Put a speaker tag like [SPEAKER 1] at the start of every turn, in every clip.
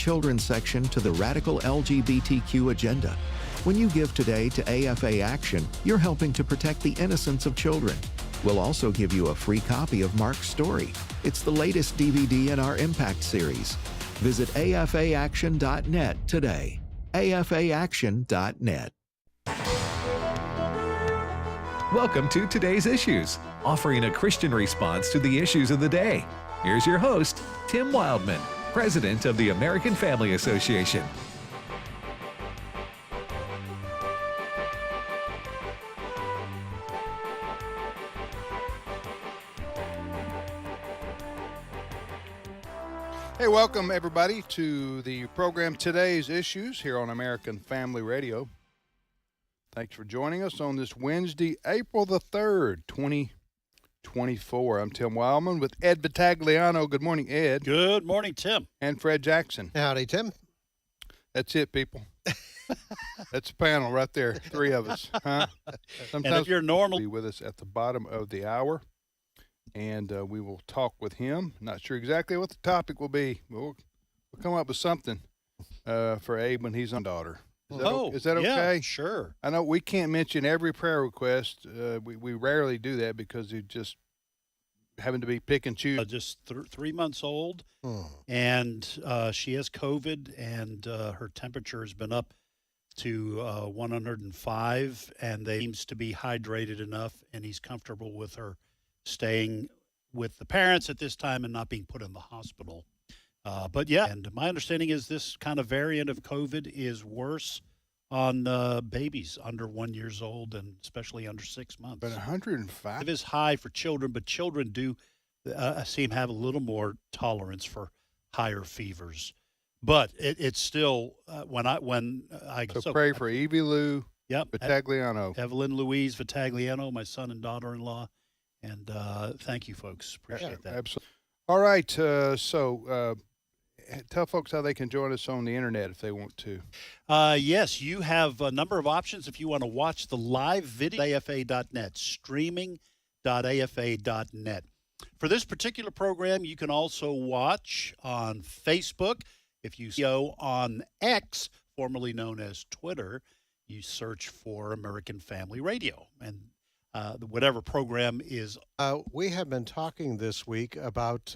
[SPEAKER 1] children's section to the radical LGBTQ agenda. When you give today to AFA Action, you're helping to protect the innocence of children. We'll also give you a free copy of Mark's story. It's the latest DVD in our Impact series. Visit afaaction.net today. afaaction.net.
[SPEAKER 2] Welcome to Today's Issues, offering a Christian response to the issues of the day. Here's your host, Tim Wildman, President of the American Family Association.
[SPEAKER 3] Hey, welcome everybody to the program Today's Issues here on American Family Radio. Thanks for joining us on this Wednesday, April the 3rd, 2024. I'm Tim Wildman with Ed Vitagliano. Good morning, Ed.
[SPEAKER 4] Good morning, Tim.
[SPEAKER 3] And Fred Jackson.
[SPEAKER 5] Howdy, Tim.
[SPEAKER 3] That's it, people. That's a panel right there, three of us. Huh? Sometimes
[SPEAKER 4] and if you're normal,
[SPEAKER 3] be with us at the bottom of the hour, and we will talk with him. Not sure exactly what the topic will be. We'll come up with something for Abe when he's on daughter. Is that okay?
[SPEAKER 4] Yeah, sure.
[SPEAKER 3] I know we can't mention every prayer request. We rarely do that because you just having to be pick and choose.
[SPEAKER 4] Just 3 months old, and she has COVID, and her temperature has been up to 105, and they seems to be hydrated enough, and he's comfortable with her staying with the parents at this time and not being put in the hospital. But yeah, and my understanding is this kind of variant of COVID is worse on babies under 1 year old and especially under 6 months.
[SPEAKER 3] But 105
[SPEAKER 4] it is high for children, but children do seem to have a little more tolerance for higher fevers. But it's still
[SPEAKER 3] so pray for Evie Lou Vitagliano,
[SPEAKER 4] Evelyn Louise Vitagliano, my son and daughter-in-law, and thank you, folks. Appreciate that.
[SPEAKER 3] Absolutely. All right, so tell folks how they can join us on the internet if they want to.
[SPEAKER 4] Yes, you have a number of options if you want to watch the live video, afa.net, streaming.afa.net. For this particular program, you can also watch on Facebook. If you go on X, formerly known as Twitter, you search for American Family Radio, and whatever program is.
[SPEAKER 5] We have been talking this week about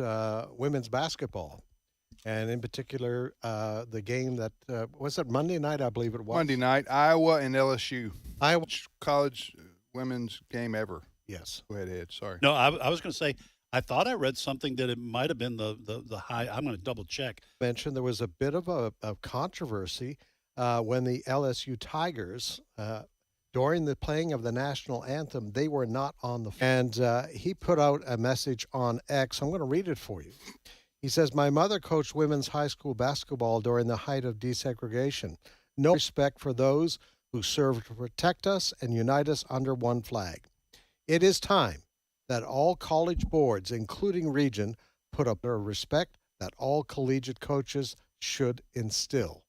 [SPEAKER 5] women's basketball, and in particular, the game that was it Monday night, I believe it was.
[SPEAKER 3] Monday night, Iowa and LSU.
[SPEAKER 5] Iowa
[SPEAKER 3] college women's game ever.
[SPEAKER 5] Yes.
[SPEAKER 3] Go ahead, Ed. Sorry.
[SPEAKER 4] No, I was going to say, I thought I read something that it might have been the high. I'm going to double check.
[SPEAKER 5] Mentioned there was a bit of a controversy when the LSU Tigers, during the playing of the national anthem, they were not on the field. And he put out a message on X. I'm going to read it for you. He says, "My mother coached women's high school basketball during the height of desegregation. No respect for those who serve to protect us and unite us under one flag. It is time that all college boards, including Region, put up their respect that all collegiate coaches should instill."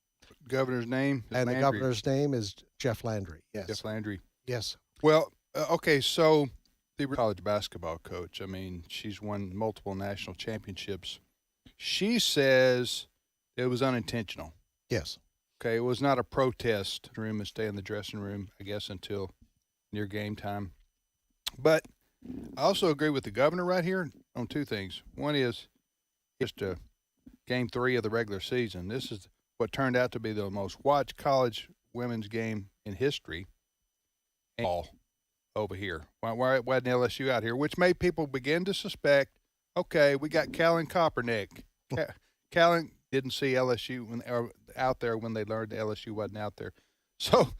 [SPEAKER 3] Governor's name?
[SPEAKER 5] And
[SPEAKER 3] Landry.
[SPEAKER 5] the governor's name is Jeff Landry. Yes.
[SPEAKER 3] Jeff Landry.
[SPEAKER 5] Yes.
[SPEAKER 3] Well, okay, so the college basketball coach, I mean, she's won multiple national championships. She says it was unintentional.
[SPEAKER 5] Yes.
[SPEAKER 3] Okay, it was not a protest room and stay in the dressing room, I guess, until near game time. But I also agree with the governor right here on two things. One is just game 3 of the regular season. This is what turned out to be the most watched college women's game in history. And all over here. Why wasn't LSU out here? Which made people begin to suspect, okay, we got Callan Kaepernick. Callan didn't see LSU out there when they learned that LSU wasn't out there. So,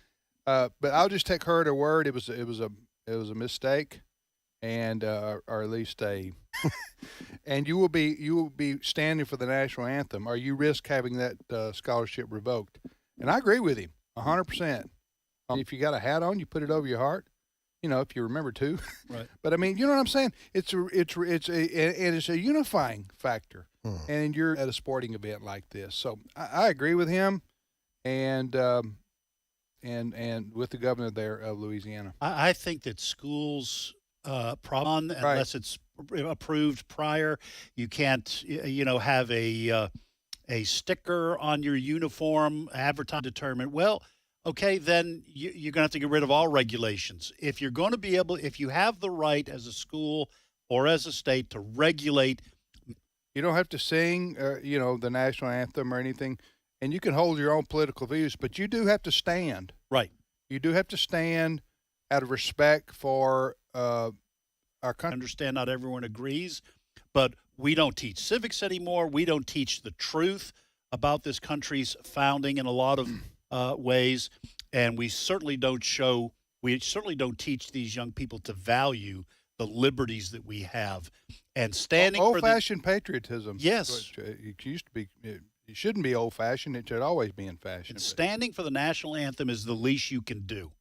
[SPEAKER 3] but I'll just take her at her word. It was a mistake, and or at least a. And you will be standing for the national anthem, or you risk having that scholarship revoked. And I agree with him 100%. If you got a hat on, you put it over your heart. You know, if you remember to.
[SPEAKER 4] Right.
[SPEAKER 3] But I mean, you know what I'm saying? It's a unifying factor. And you're at a sporting event like this, so I agree with him, and with the governor there of Louisiana.
[SPEAKER 4] I think that schools unless it's approved prior, you can't have a a sticker on your uniform, advertise determined. Well, okay, then you're going to have to get rid of all regulations. If you're going to be able, if you have the right as a school or as a state to regulate.
[SPEAKER 3] You don't have to sing, the national anthem or anything, and you can hold your own political views, but you do have to stand.
[SPEAKER 4] Right.
[SPEAKER 3] You do have to stand out of respect for our country.
[SPEAKER 4] I understand not everyone agrees, but we don't teach civics anymore. We don't teach the truth about this country's founding in a lot of ways, and we certainly don't teach these young people to value the liberties that we have. And standing
[SPEAKER 3] old-fashioned patriotism.
[SPEAKER 4] Yes.
[SPEAKER 3] It used to be. It shouldn't be old-fashioned. It should always be in fashion.
[SPEAKER 4] And standing for the national anthem is the least you can do.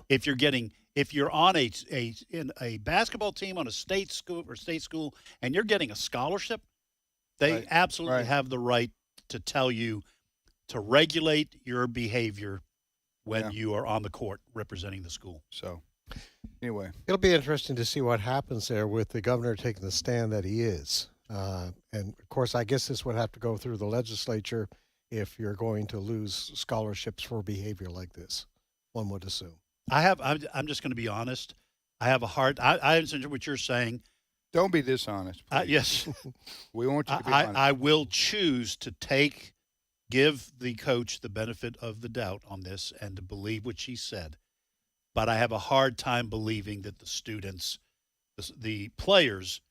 [SPEAKER 4] If you're on a basketball team on a state school and you're getting a scholarship, they absolutely have the right to tell you to regulate your behavior when you are on the court representing the school.
[SPEAKER 3] So, anyway,
[SPEAKER 5] it'll be interesting to see what happens there with the governor taking the stand that he is. And of course, I guess this would have to go through the legislature if you're going to lose scholarships for behavior like this, one would assume.
[SPEAKER 4] I'm just going to be honest. I have a heart. I understand what you're saying.
[SPEAKER 3] Don't be dishonest.
[SPEAKER 4] Yes.
[SPEAKER 3] We want you to be honest.
[SPEAKER 4] I will choose to give the coach the benefit of the doubt on this and to believe what she said. But I have a hard time believing that the students, the players,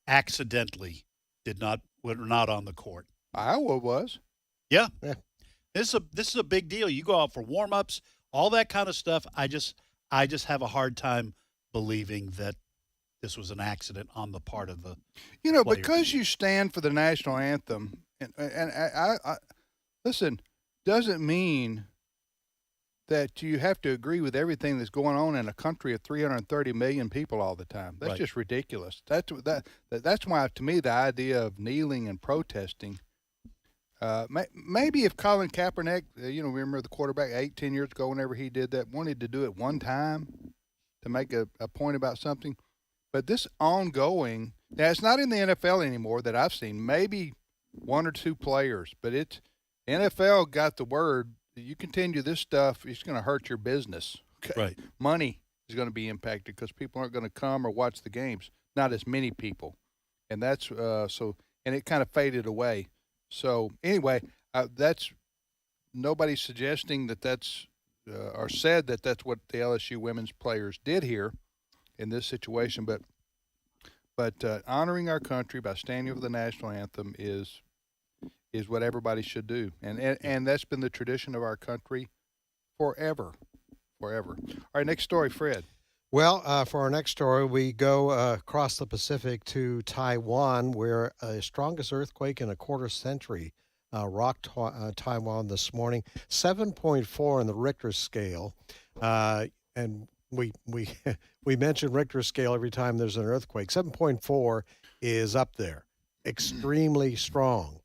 [SPEAKER 4] accidentally were not on the court.
[SPEAKER 3] Iowa was.
[SPEAKER 4] Yeah. This is a big deal. You go out for warm-ups, all that kind of stuff. I just have a hard time believing that this was an accident on the part of the players.
[SPEAKER 3] Because you stand for the national anthem, and I listen, doesn't mean that you have to agree with everything that's going on in a country of 330 million people all the time. That's just ridiculous. That's why, to me, the idea of kneeling and protesting. Maybe if Colin Kaepernick, remember the quarterback 10 years ago, whenever he did that, wanted to do it one time to make a point about something. But this ongoing, now it's not in the NFL anymore that I've seen. Maybe one or two players, but NFL got the word. You continue this stuff, it's going to hurt your business. Okay?
[SPEAKER 4] Right.
[SPEAKER 3] Money is going to be impacted because people aren't going to come or watch the games. Not as many people, and that's and it kind of faded away. So anyway, that's nobody's suggesting that's or said that that's what the LSU women's players did here in this situation, but honoring our country by standing for the national anthem is what everybody should do, and that's been the tradition of our country forever. All right, next story, Fred.
[SPEAKER 5] Well, for our next story, we go across the Pacific to Taiwan, where a strongest earthquake in a quarter century rocked Taiwan this morning, 7.4 on the Richter scale, and we mention Richter scale every time there's an earthquake. 7.4 is up there, extremely strong.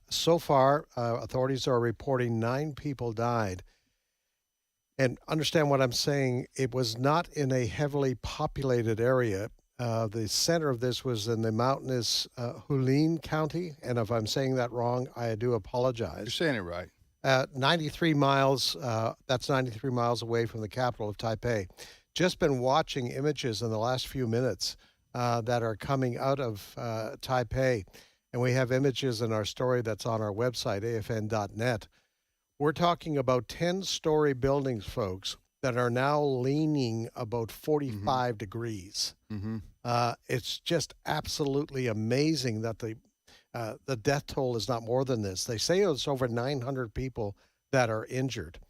[SPEAKER 5] So far, authorities are reporting 9 people died. And understand what I'm saying, it was not in a heavily populated area. The center of this was in the mountainous Hualien County, and if I'm saying that wrong, I do apologize.
[SPEAKER 3] You're saying it right.
[SPEAKER 5] 93 miles, that's 93 miles away from the capital of Taipei. Just been watching images in the last few minutes that are coming out of Taipei, and we have images in our story that's on our website, afn.net. We're talking about 10-story buildings, folks, that are now leaning about 45 degrees. Mm-hmm. It's just absolutely amazing that the death toll is not more than this. They say it's over 900 people that are injured.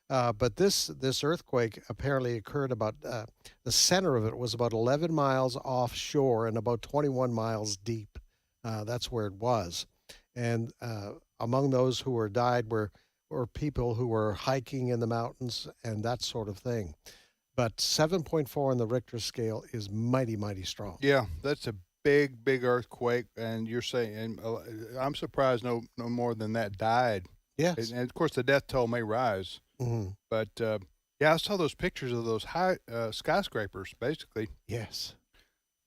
[SPEAKER 5] But this earthquake apparently occurred about, the center of it was about 11 miles offshore and about 21 miles deep. That's where it was. And among those who were died were people who were hiking in the mountains and that sort of thing. But 7.4 on the Richter scale is mighty, mighty strong.
[SPEAKER 3] Yeah, that's a big, big earthquake. And you're saying, and I'm surprised no more than that died.
[SPEAKER 5] Yes.
[SPEAKER 3] And of course, the death toll may rise. Mm-hmm. But, I saw those pictures of those high skyscrapers, basically.
[SPEAKER 5] Yes.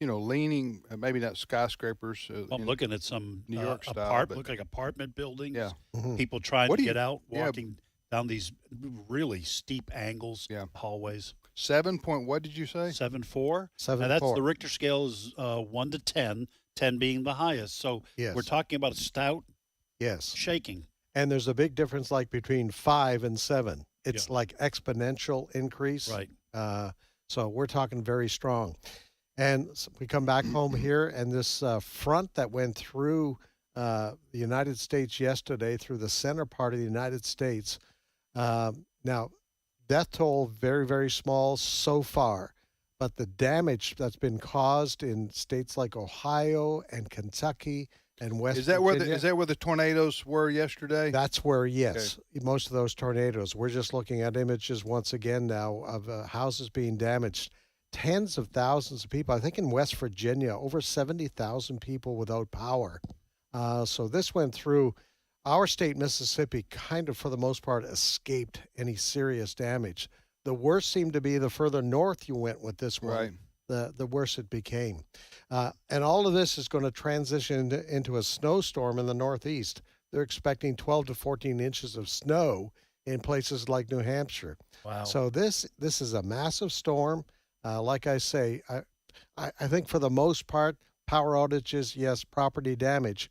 [SPEAKER 3] leaning, maybe not skyscrapers.
[SPEAKER 4] I'm looking at some
[SPEAKER 3] New York style, but
[SPEAKER 4] look like apartment buildings.
[SPEAKER 3] yeah.
[SPEAKER 4] People trying
[SPEAKER 3] What
[SPEAKER 4] to
[SPEAKER 3] do you-
[SPEAKER 4] get out,
[SPEAKER 3] yeah.
[SPEAKER 4] walking down these really steep angles,
[SPEAKER 3] Yeah.
[SPEAKER 4] hallways.
[SPEAKER 3] 7 point, what did you say?
[SPEAKER 4] 7.4.
[SPEAKER 5] 7.4.
[SPEAKER 4] Now that's the Richter scale is 1 to 10, 10 being the highest. So
[SPEAKER 5] Yes.
[SPEAKER 4] we're talking about a stout
[SPEAKER 5] Yes.
[SPEAKER 4] shaking.
[SPEAKER 5] And there's a big difference like between 5 and 7. It's
[SPEAKER 4] Yeah.
[SPEAKER 5] like exponential increase.
[SPEAKER 4] Right.
[SPEAKER 5] So we're talking very strong. And we come back home here, and this front that went through the United States yesterday, through the center part of the United States. Now, death toll very, very small so far. But the damage that's been caused in states like Ohio and Kentucky and West
[SPEAKER 3] Is that
[SPEAKER 5] Virginia,
[SPEAKER 3] where the tornadoes were yesterday?
[SPEAKER 5] that's where, yes, most of those tornadoes. We're just looking at images once again now of houses being damaged. Tens of thousands of people. I think in West Virginia, over 70,000 people without power. So this went through our state, Mississippi, kind of for the most part escaped any serious damage. The worst seemed to be the further north you went with this one.
[SPEAKER 3] Right.
[SPEAKER 5] The worse it became. And all of this is going to transition into a snowstorm in the Northeast. They're expecting 12 to 14 inches of snow in places like New Hampshire.
[SPEAKER 4] Wow.
[SPEAKER 5] So this is a massive storm. Like I say, I think for the most part, power outages, yes, property damage,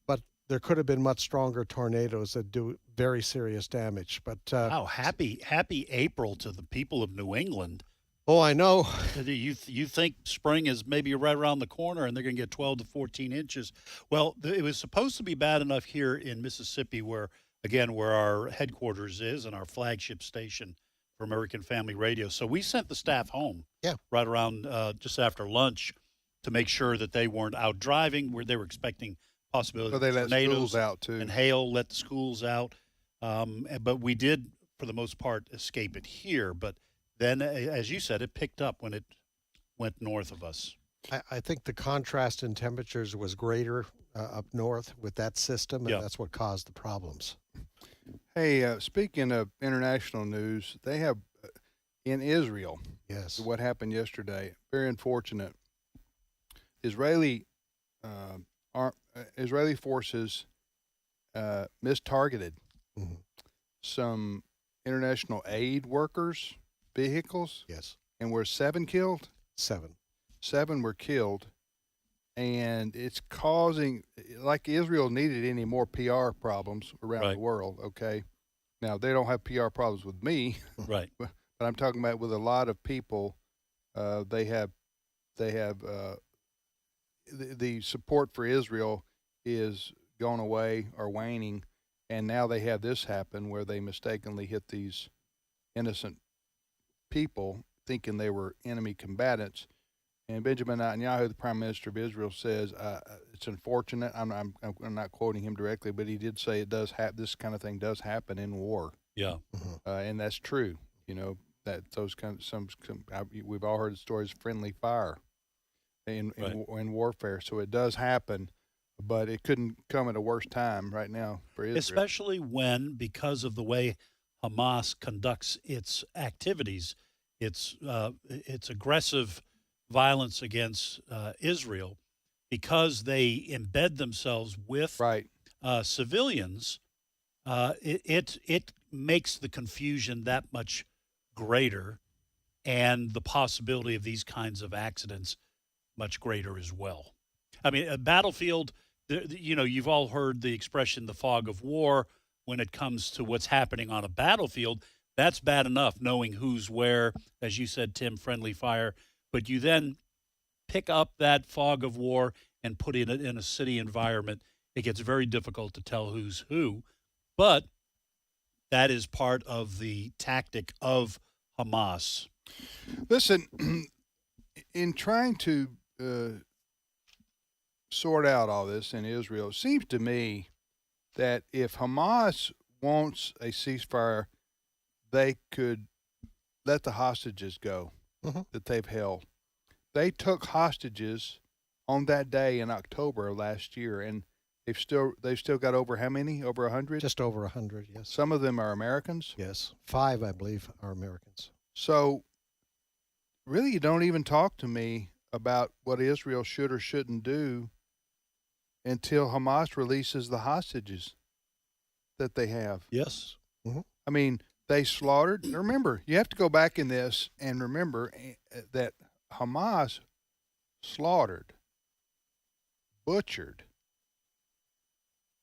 [SPEAKER 5] but there could have been much stronger tornadoes that do very serious damage. But
[SPEAKER 4] wow, happy April to the people of New England.
[SPEAKER 5] oh, I know.
[SPEAKER 4] You think spring is maybe right around the corner and they're going to get 12 to 14 inches. Well, it was supposed to be bad enough here in Mississippi where our headquarters is and our flagship station for American Family Radio. So we sent the staff home right around just after lunch to make sure that they weren't out driving where they were expecting possibility
[SPEAKER 3] So they
[SPEAKER 4] of
[SPEAKER 3] let
[SPEAKER 4] tornadoes
[SPEAKER 3] schools out too.
[SPEAKER 4] and hail, let the schools out. But we did, for the most part, escape it here. But then, as you said, it picked up when it went north of us.
[SPEAKER 5] I think the contrast in temperatures was greater up north with that system, and that's what caused the problems.
[SPEAKER 3] Hey, speaking of international news, they have in Israel.
[SPEAKER 5] Yes.
[SPEAKER 3] What happened yesterday? Very unfortunate. Israeli forces mistargeted some international aid workers' vehicles.
[SPEAKER 5] Yes.
[SPEAKER 3] And were 7 killed?
[SPEAKER 5] 7.
[SPEAKER 3] 7 were killed. And it's causing, like Israel needed any more PR problems around the world, okay? Now, they don't have PR problems with me.
[SPEAKER 4] Right.
[SPEAKER 3] But I'm talking about with a lot of people. They have the support for Israel is gone away or waning. And now they have this happen where they mistakenly hit these innocent people thinking they were enemy combatants. And Benjamin Netanyahu, the Prime Minister of Israel, says it's unfortunate. I'm not quoting him directly, but he did say it does this kind of thing does happen in war.
[SPEAKER 4] Yeah,
[SPEAKER 3] and that's true. You know that those kind of we've all heard the stories of friendly fire in warfare. So it does happen, but it couldn't come at a worse time right now for Israel.
[SPEAKER 4] Especially when, because of the way Hamas conducts its activities, its aggressive violence against Israel, because they embed themselves with civilians, it makes the confusion that much greater, and the possibility of these kinds of accidents much greater as well. I mean, a battlefield, you've all heard the expression, the fog of war, when it comes to what's happening on a battlefield. That's bad enough, knowing who's where, as you said, Tim, friendly fire. But you then pick up that fog of war and put it in a city environment. It gets very difficult to tell who's who. But that is part of the tactic of Hamas.
[SPEAKER 3] Listen, in trying to sort out all this in Israel, it seems to me that if Hamas wants a ceasefire, they could let the hostages go that they've held. They took hostages on that day in October of last year, and they've still got over how many? Over 100?
[SPEAKER 5] Just over 100, yes.
[SPEAKER 3] Some of them are Americans?
[SPEAKER 5] Yes. 5, I believe, are Americans.
[SPEAKER 3] So really, you don't even talk to me about what Israel should or shouldn't do until Hamas releases the hostages that they have.
[SPEAKER 4] Yes.
[SPEAKER 3] I mean, they slaughtered. Remember, you have to go back in this and remember that Hamas slaughtered, butchered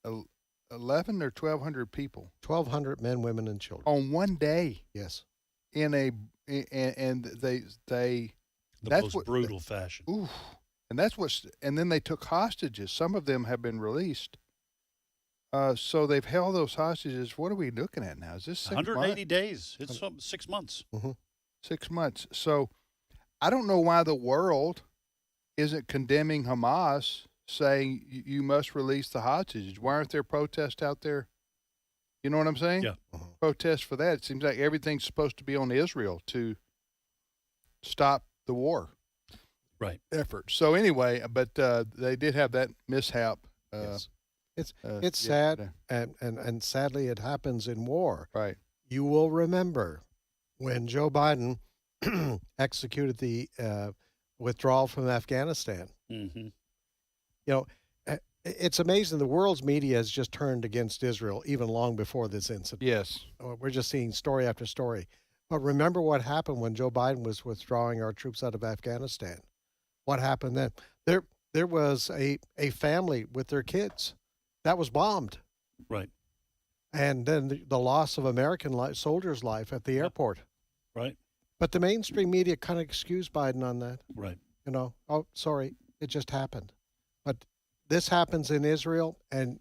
[SPEAKER 3] 11 or 1,200 people.
[SPEAKER 5] 1,200 men, women, and children.
[SPEAKER 3] On one day.
[SPEAKER 5] Yes.
[SPEAKER 3] And they
[SPEAKER 4] The most brutal fashion.
[SPEAKER 3] Ooh, and then they took hostages. Some of them have been released. So they've held those hostages. What are we looking at now? Is this
[SPEAKER 4] 180 days? It's 6 months.
[SPEAKER 3] 6 months. So I don't know why the world isn't condemning Hamas, saying you must release the hostages. Why aren't there protests out there? You know what I'm saying?
[SPEAKER 4] Yeah.
[SPEAKER 3] Protests for that. It seems like everything's supposed to be on Israel to stop the war.
[SPEAKER 4] Right.
[SPEAKER 3] Effort. So anyway, but they did have that mishap.
[SPEAKER 5] Yes. It's sad, and sadly it happens in war.
[SPEAKER 3] Right.
[SPEAKER 5] You will remember when Joe Biden executed the withdrawal from Afghanistan.
[SPEAKER 4] Mm-hmm.
[SPEAKER 5] You know, it's amazing. The world's media has just turned against Israel even long before this incident.
[SPEAKER 3] Yes.
[SPEAKER 5] We're just seeing story after story. But remember what happened when Joe Biden was withdrawing our troops out of Afghanistan. What happened then? There was a family with their kids that was bombed.
[SPEAKER 4] Right.
[SPEAKER 5] And then the loss of American soldiers' life at the airport.
[SPEAKER 4] Right.
[SPEAKER 5] But the mainstream media kind of excused Biden on that.
[SPEAKER 4] Right.
[SPEAKER 5] You know, oh, sorry, it just happened. But this happens in Israel, and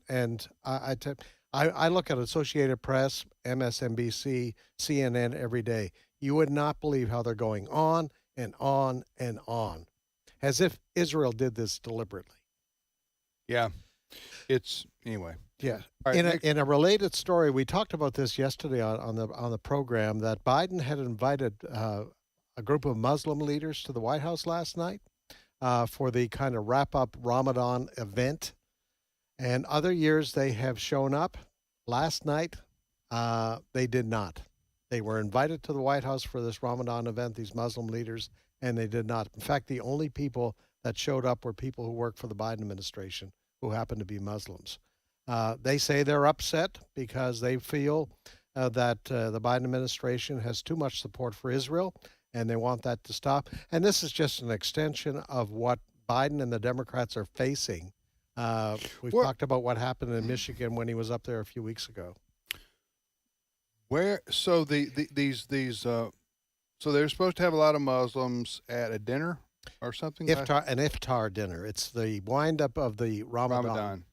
[SPEAKER 5] I look at Associated Press, MSNBC, CNN every day. You would not believe how they're going on and on and on, as if Israel did this deliberately.
[SPEAKER 3] Yeah. It's anyway.
[SPEAKER 5] Yeah.
[SPEAKER 3] All right,
[SPEAKER 5] in a related story, we talked about this yesterday on the program, that Biden had invited a group of Muslim leaders to the White House last night for the kind of wrap-up Ramadan event. And other years they have shown up. Last night, they did not. They were invited to the White House for this Ramadan event, these Muslim leaders, and they did not. In fact, the only people that showed up were people who work for the Biden administration, who happen to be Muslims. They say they're upset because they feel that the Biden administration has too much support for Israel, and they want that to stop. And this is just an extension of what Biden and the Democrats are facing. We've talked about what happened in Michigan when he was up there a few weeks ago.
[SPEAKER 3] So so they're supposed to have a lot of Muslims at a dinner or something?
[SPEAKER 5] An iftar dinner. It's the wind-up of the Ramadan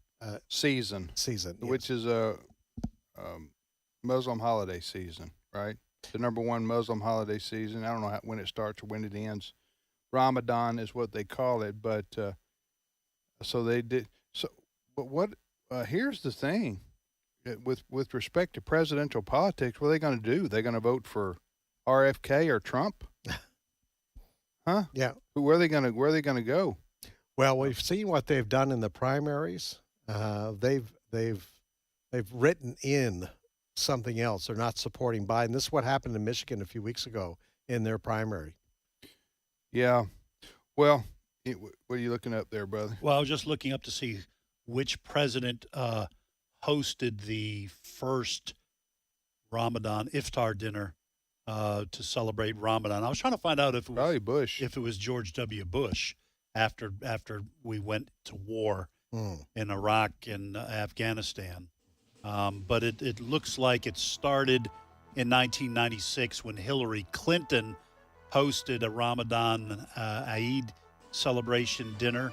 [SPEAKER 3] season,
[SPEAKER 5] yes.
[SPEAKER 3] Which is a Muslim holiday season, right? The number one Muslim holiday season. I don't know when it starts or when it ends. Ramadan is what they call it, but so they did. So, but what? Here's the thing, with respect to presidential politics, what are they going to do? They're going to vote for RFK or Trump? Huh?
[SPEAKER 5] Yeah.
[SPEAKER 3] Where are they going to go?
[SPEAKER 5] Well, we've seen what they've done in the primaries. They've written in something else. They're not supporting Biden. This is what happened in Michigan a few weeks ago in their primary.
[SPEAKER 3] Yeah. Well, what are you looking up there, brother?
[SPEAKER 4] Well, I was just looking up to see which president hosted the first Ramadan iftar dinner to celebrate Ramadan. I was trying to find out if it was
[SPEAKER 3] probably Bush.
[SPEAKER 4] If it was George W. Bush after we went to war in Iraq and Afghanistan. But it looks like it started in 1996 when Hillary Clinton hosted a Ramadan Eid celebration dinner,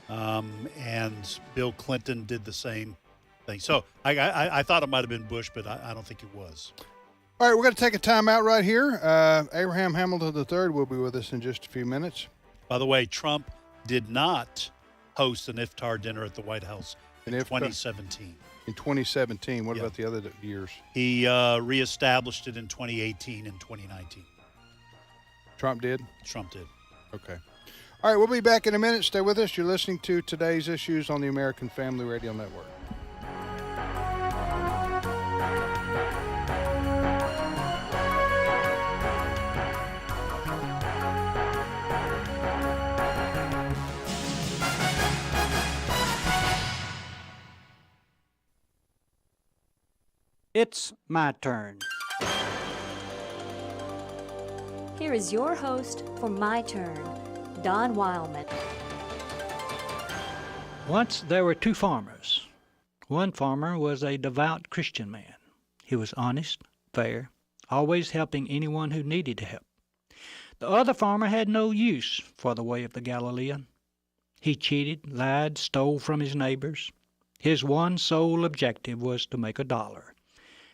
[SPEAKER 4] and Bill Clinton did the same thing. So I thought it might have been Bush, but I don't think it was.
[SPEAKER 3] All right, we're going to take a time out right here. Abraham Hamilton III will be with us in just a few minutes.
[SPEAKER 4] By the way, Trump did not host an iftar dinner at the White House in 2017.
[SPEAKER 3] In 2017. What
[SPEAKER 4] Yeah.
[SPEAKER 3] about the other years?
[SPEAKER 4] He reestablished it in 2018 and 2019.
[SPEAKER 3] Trump did?
[SPEAKER 4] Trump did.
[SPEAKER 3] Okay. All right, we'll be back in a minute. Stay with us. You're listening to Today's Issues on the American Family Radio Network.
[SPEAKER 6] It's my turn.
[SPEAKER 7] Here is your host for My Turn, Don Wildman.
[SPEAKER 6] Once there were two farmers. One farmer was a devout Christian man. He was honest, fair, always helping anyone who needed help. The other farmer had no use for the way of the Galilean. He cheated, lied, stole from his neighbors. His one sole objective was to make $1.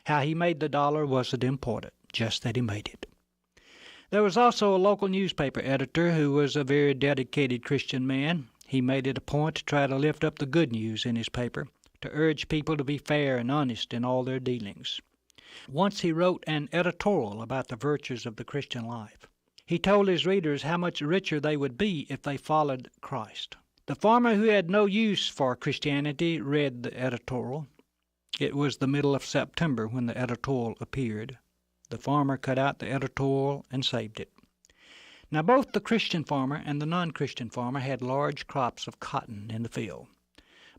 [SPEAKER 6] How he made the dollar wasn't important, just that he made it. There was also a local newspaper editor who was a very dedicated Christian man. He made it a point to try to lift up the good news in his paper, to urge people to be fair and honest in all their dealings. Once he wrote an editorial about the virtues of the Christian life. He told his readers how much richer they would be if they followed Christ. The farmer who had no use for Christianity read the editorial. It was the middle of September when the editorial appeared. The farmer cut out the editorial and saved it. Now both the Christian farmer and the non-Christian farmer had large crops of cotton in the field.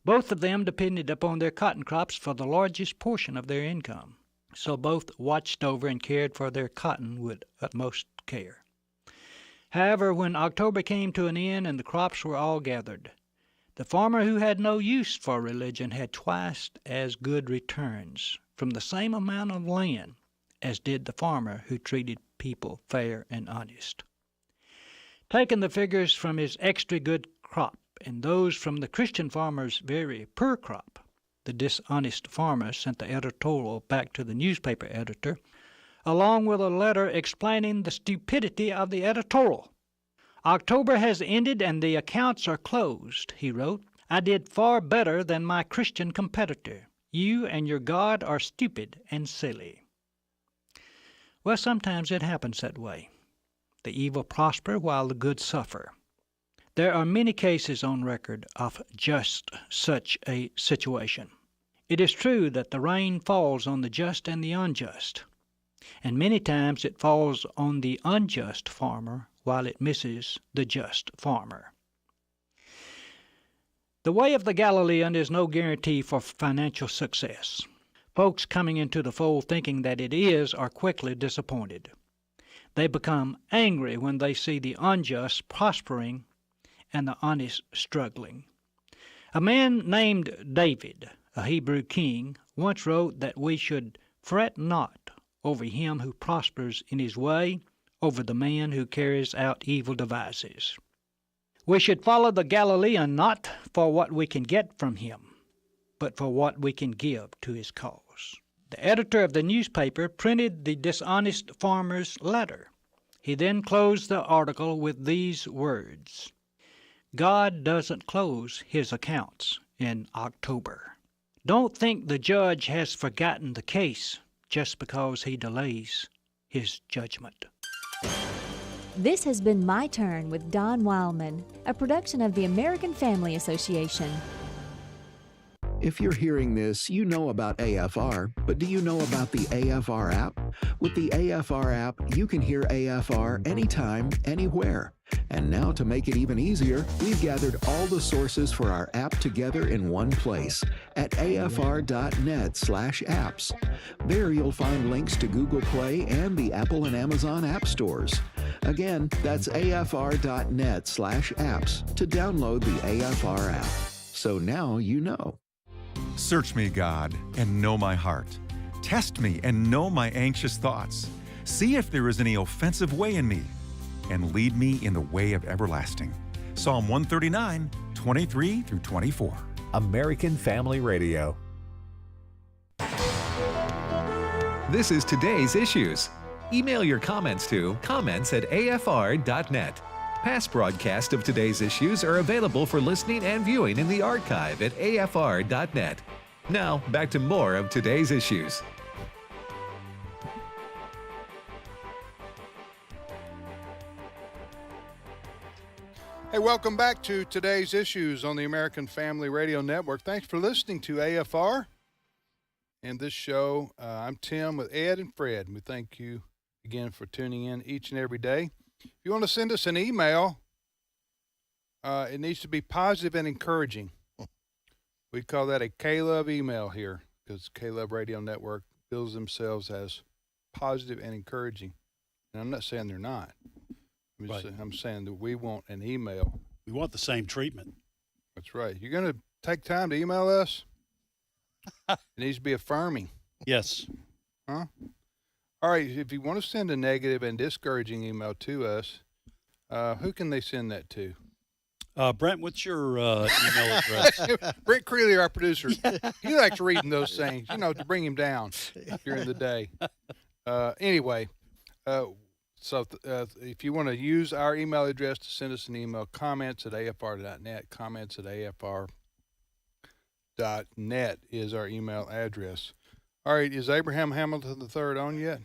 [SPEAKER 6] Both of them depended upon their cotton crops for the largest portion of their income. So both watched over and cared for their cotton with utmost care. However, when October came to an end and the crops were all gathered, the farmer who had no use for religion had twice as good returns from the same amount of land as did the farmer who treated people fair and honest. Taking the figures from his extra good crop and those from the Christian farmer's very poor crop, the dishonest farmer sent the editorial back to the newspaper editor, along with a letter explaining the stupidity of the editorial. October has ended and the accounts are closed, he wrote. I did far better than my Christian competitor. You and your God are stupid and silly. Well, sometimes it happens that way. The evil prosper while the good suffer. There are many cases on record of just such a situation. It is true that the rain falls on the just and the unjust, and many times it falls on the unjust farmer while it misses the just farmer. The way of the Galilean is no guarantee for financial success. Folks coming into the fold thinking that it is are quickly disappointed. They become angry when they see the unjust prospering and the honest struggling. A man named David, a Hebrew king, once wrote that we should fret not over him who prospers in his way, over the man who carries out evil devices. We should follow the Galilean not for what we can get from him, but for what we can give to his cause. The editor of the newspaper printed the dishonest farmer's letter. He then closed the article with these words: God doesn't close his accounts in October. Don't think the judge has forgotten the case just because he delays his judgment.
[SPEAKER 7] This has been My Turn with Don Wildman, a production of the American Family Association.
[SPEAKER 1] If you're hearing this, you know about AFR, but do you know about the AFR app? With the AFR app, you can hear AFR anytime, anywhere. And now to make it even easier, we've gathered all the sources for our app together in one place at afr.net/apps. There you'll find links to Google Play and the Apple and Amazon app stores. Again, that's afr.net/apps to download the AFR app. So now you know.
[SPEAKER 8] Search me, God, and know my heart. Test me and know my anxious thoughts. See if there is any offensive way in me, and lead me in the way of everlasting. Psalm 139, 23 through 24.
[SPEAKER 2] American Family Radio. This is today's issues. Email your comments to comments@afr.net. Past broadcasts of today's issues are available for listening and viewing in the archive at afr.net. Now, back to more of today's issues.
[SPEAKER 3] Hey, welcome back to today's issues on the American Family Radio Network. Thanks for listening to AFR and this show. I'm Tim with Ed and Fred, and we thank you again for tuning in each and every day. If you want to send us an email, it needs to be positive and encouraging. We call that a K-Love email here because K-Love Radio Network bills themselves as positive and encouraging. And I'm not saying they're not. I'm saying that we want an email.
[SPEAKER 4] We want the same treatment.
[SPEAKER 3] That's right. You're going to take time to email us? It needs to be affirming.
[SPEAKER 4] Yes.
[SPEAKER 3] Huh? All right. If you want to send a negative and discouraging email to us, who can they send that to?
[SPEAKER 4] Brent, what's your email address?
[SPEAKER 3] Brent Creeley, our producer. He likes reading those things, to bring him down during the day. Anyway, so if you want to use our email address to send us an email, comments at afr.net, comments at afr.net is our email address. All right, is Abraham Hamilton III on yet?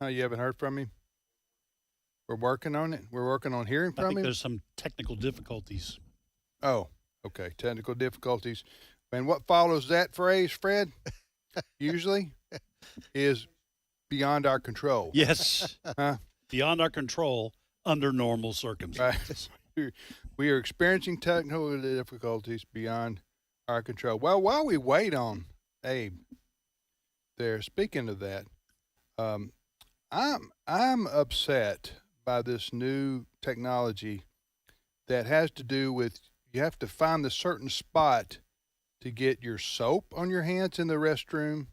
[SPEAKER 3] You haven't heard from him? We're working on it. We're working on hearing from
[SPEAKER 4] I think
[SPEAKER 3] him.
[SPEAKER 4] there's some technical difficulties.
[SPEAKER 3] Oh, okay. Technical difficulties. And what follows that phrase, Fred, usually is beyond our control.
[SPEAKER 4] Yes.
[SPEAKER 3] Huh?
[SPEAKER 4] Beyond our control under normal circumstances.
[SPEAKER 3] Right. We are experiencing technical difficulties beyond our control. Well, while we wait on Abe there, speaking of that, I'm upset by this new technology that has to do with you have to find the certain spot to get your soap on your hands in the restroom.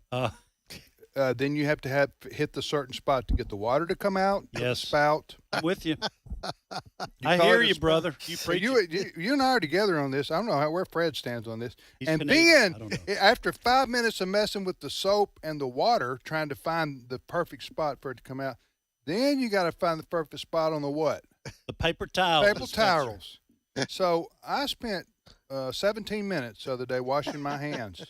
[SPEAKER 3] Then you have to hit the certain spot to get the water to come out.
[SPEAKER 4] Yes.
[SPEAKER 3] The spout.
[SPEAKER 4] I'm with you. I
[SPEAKER 3] call
[SPEAKER 4] hear
[SPEAKER 3] it a
[SPEAKER 4] you,
[SPEAKER 3] spout?
[SPEAKER 4] brother. You preach.
[SPEAKER 3] You and I are together on this. I don't know where Fred stands on this.
[SPEAKER 4] He's
[SPEAKER 3] and
[SPEAKER 4] Canadian. I don't know.
[SPEAKER 3] after 5 minutes of messing with the soap and the water, trying to find the perfect spot for it to come out, then you got to find the perfect spot on the what?
[SPEAKER 4] The paper towel.
[SPEAKER 3] Paper
[SPEAKER 4] dispenser.
[SPEAKER 3] towels. So I spent 17 minutes the other day washing my hands.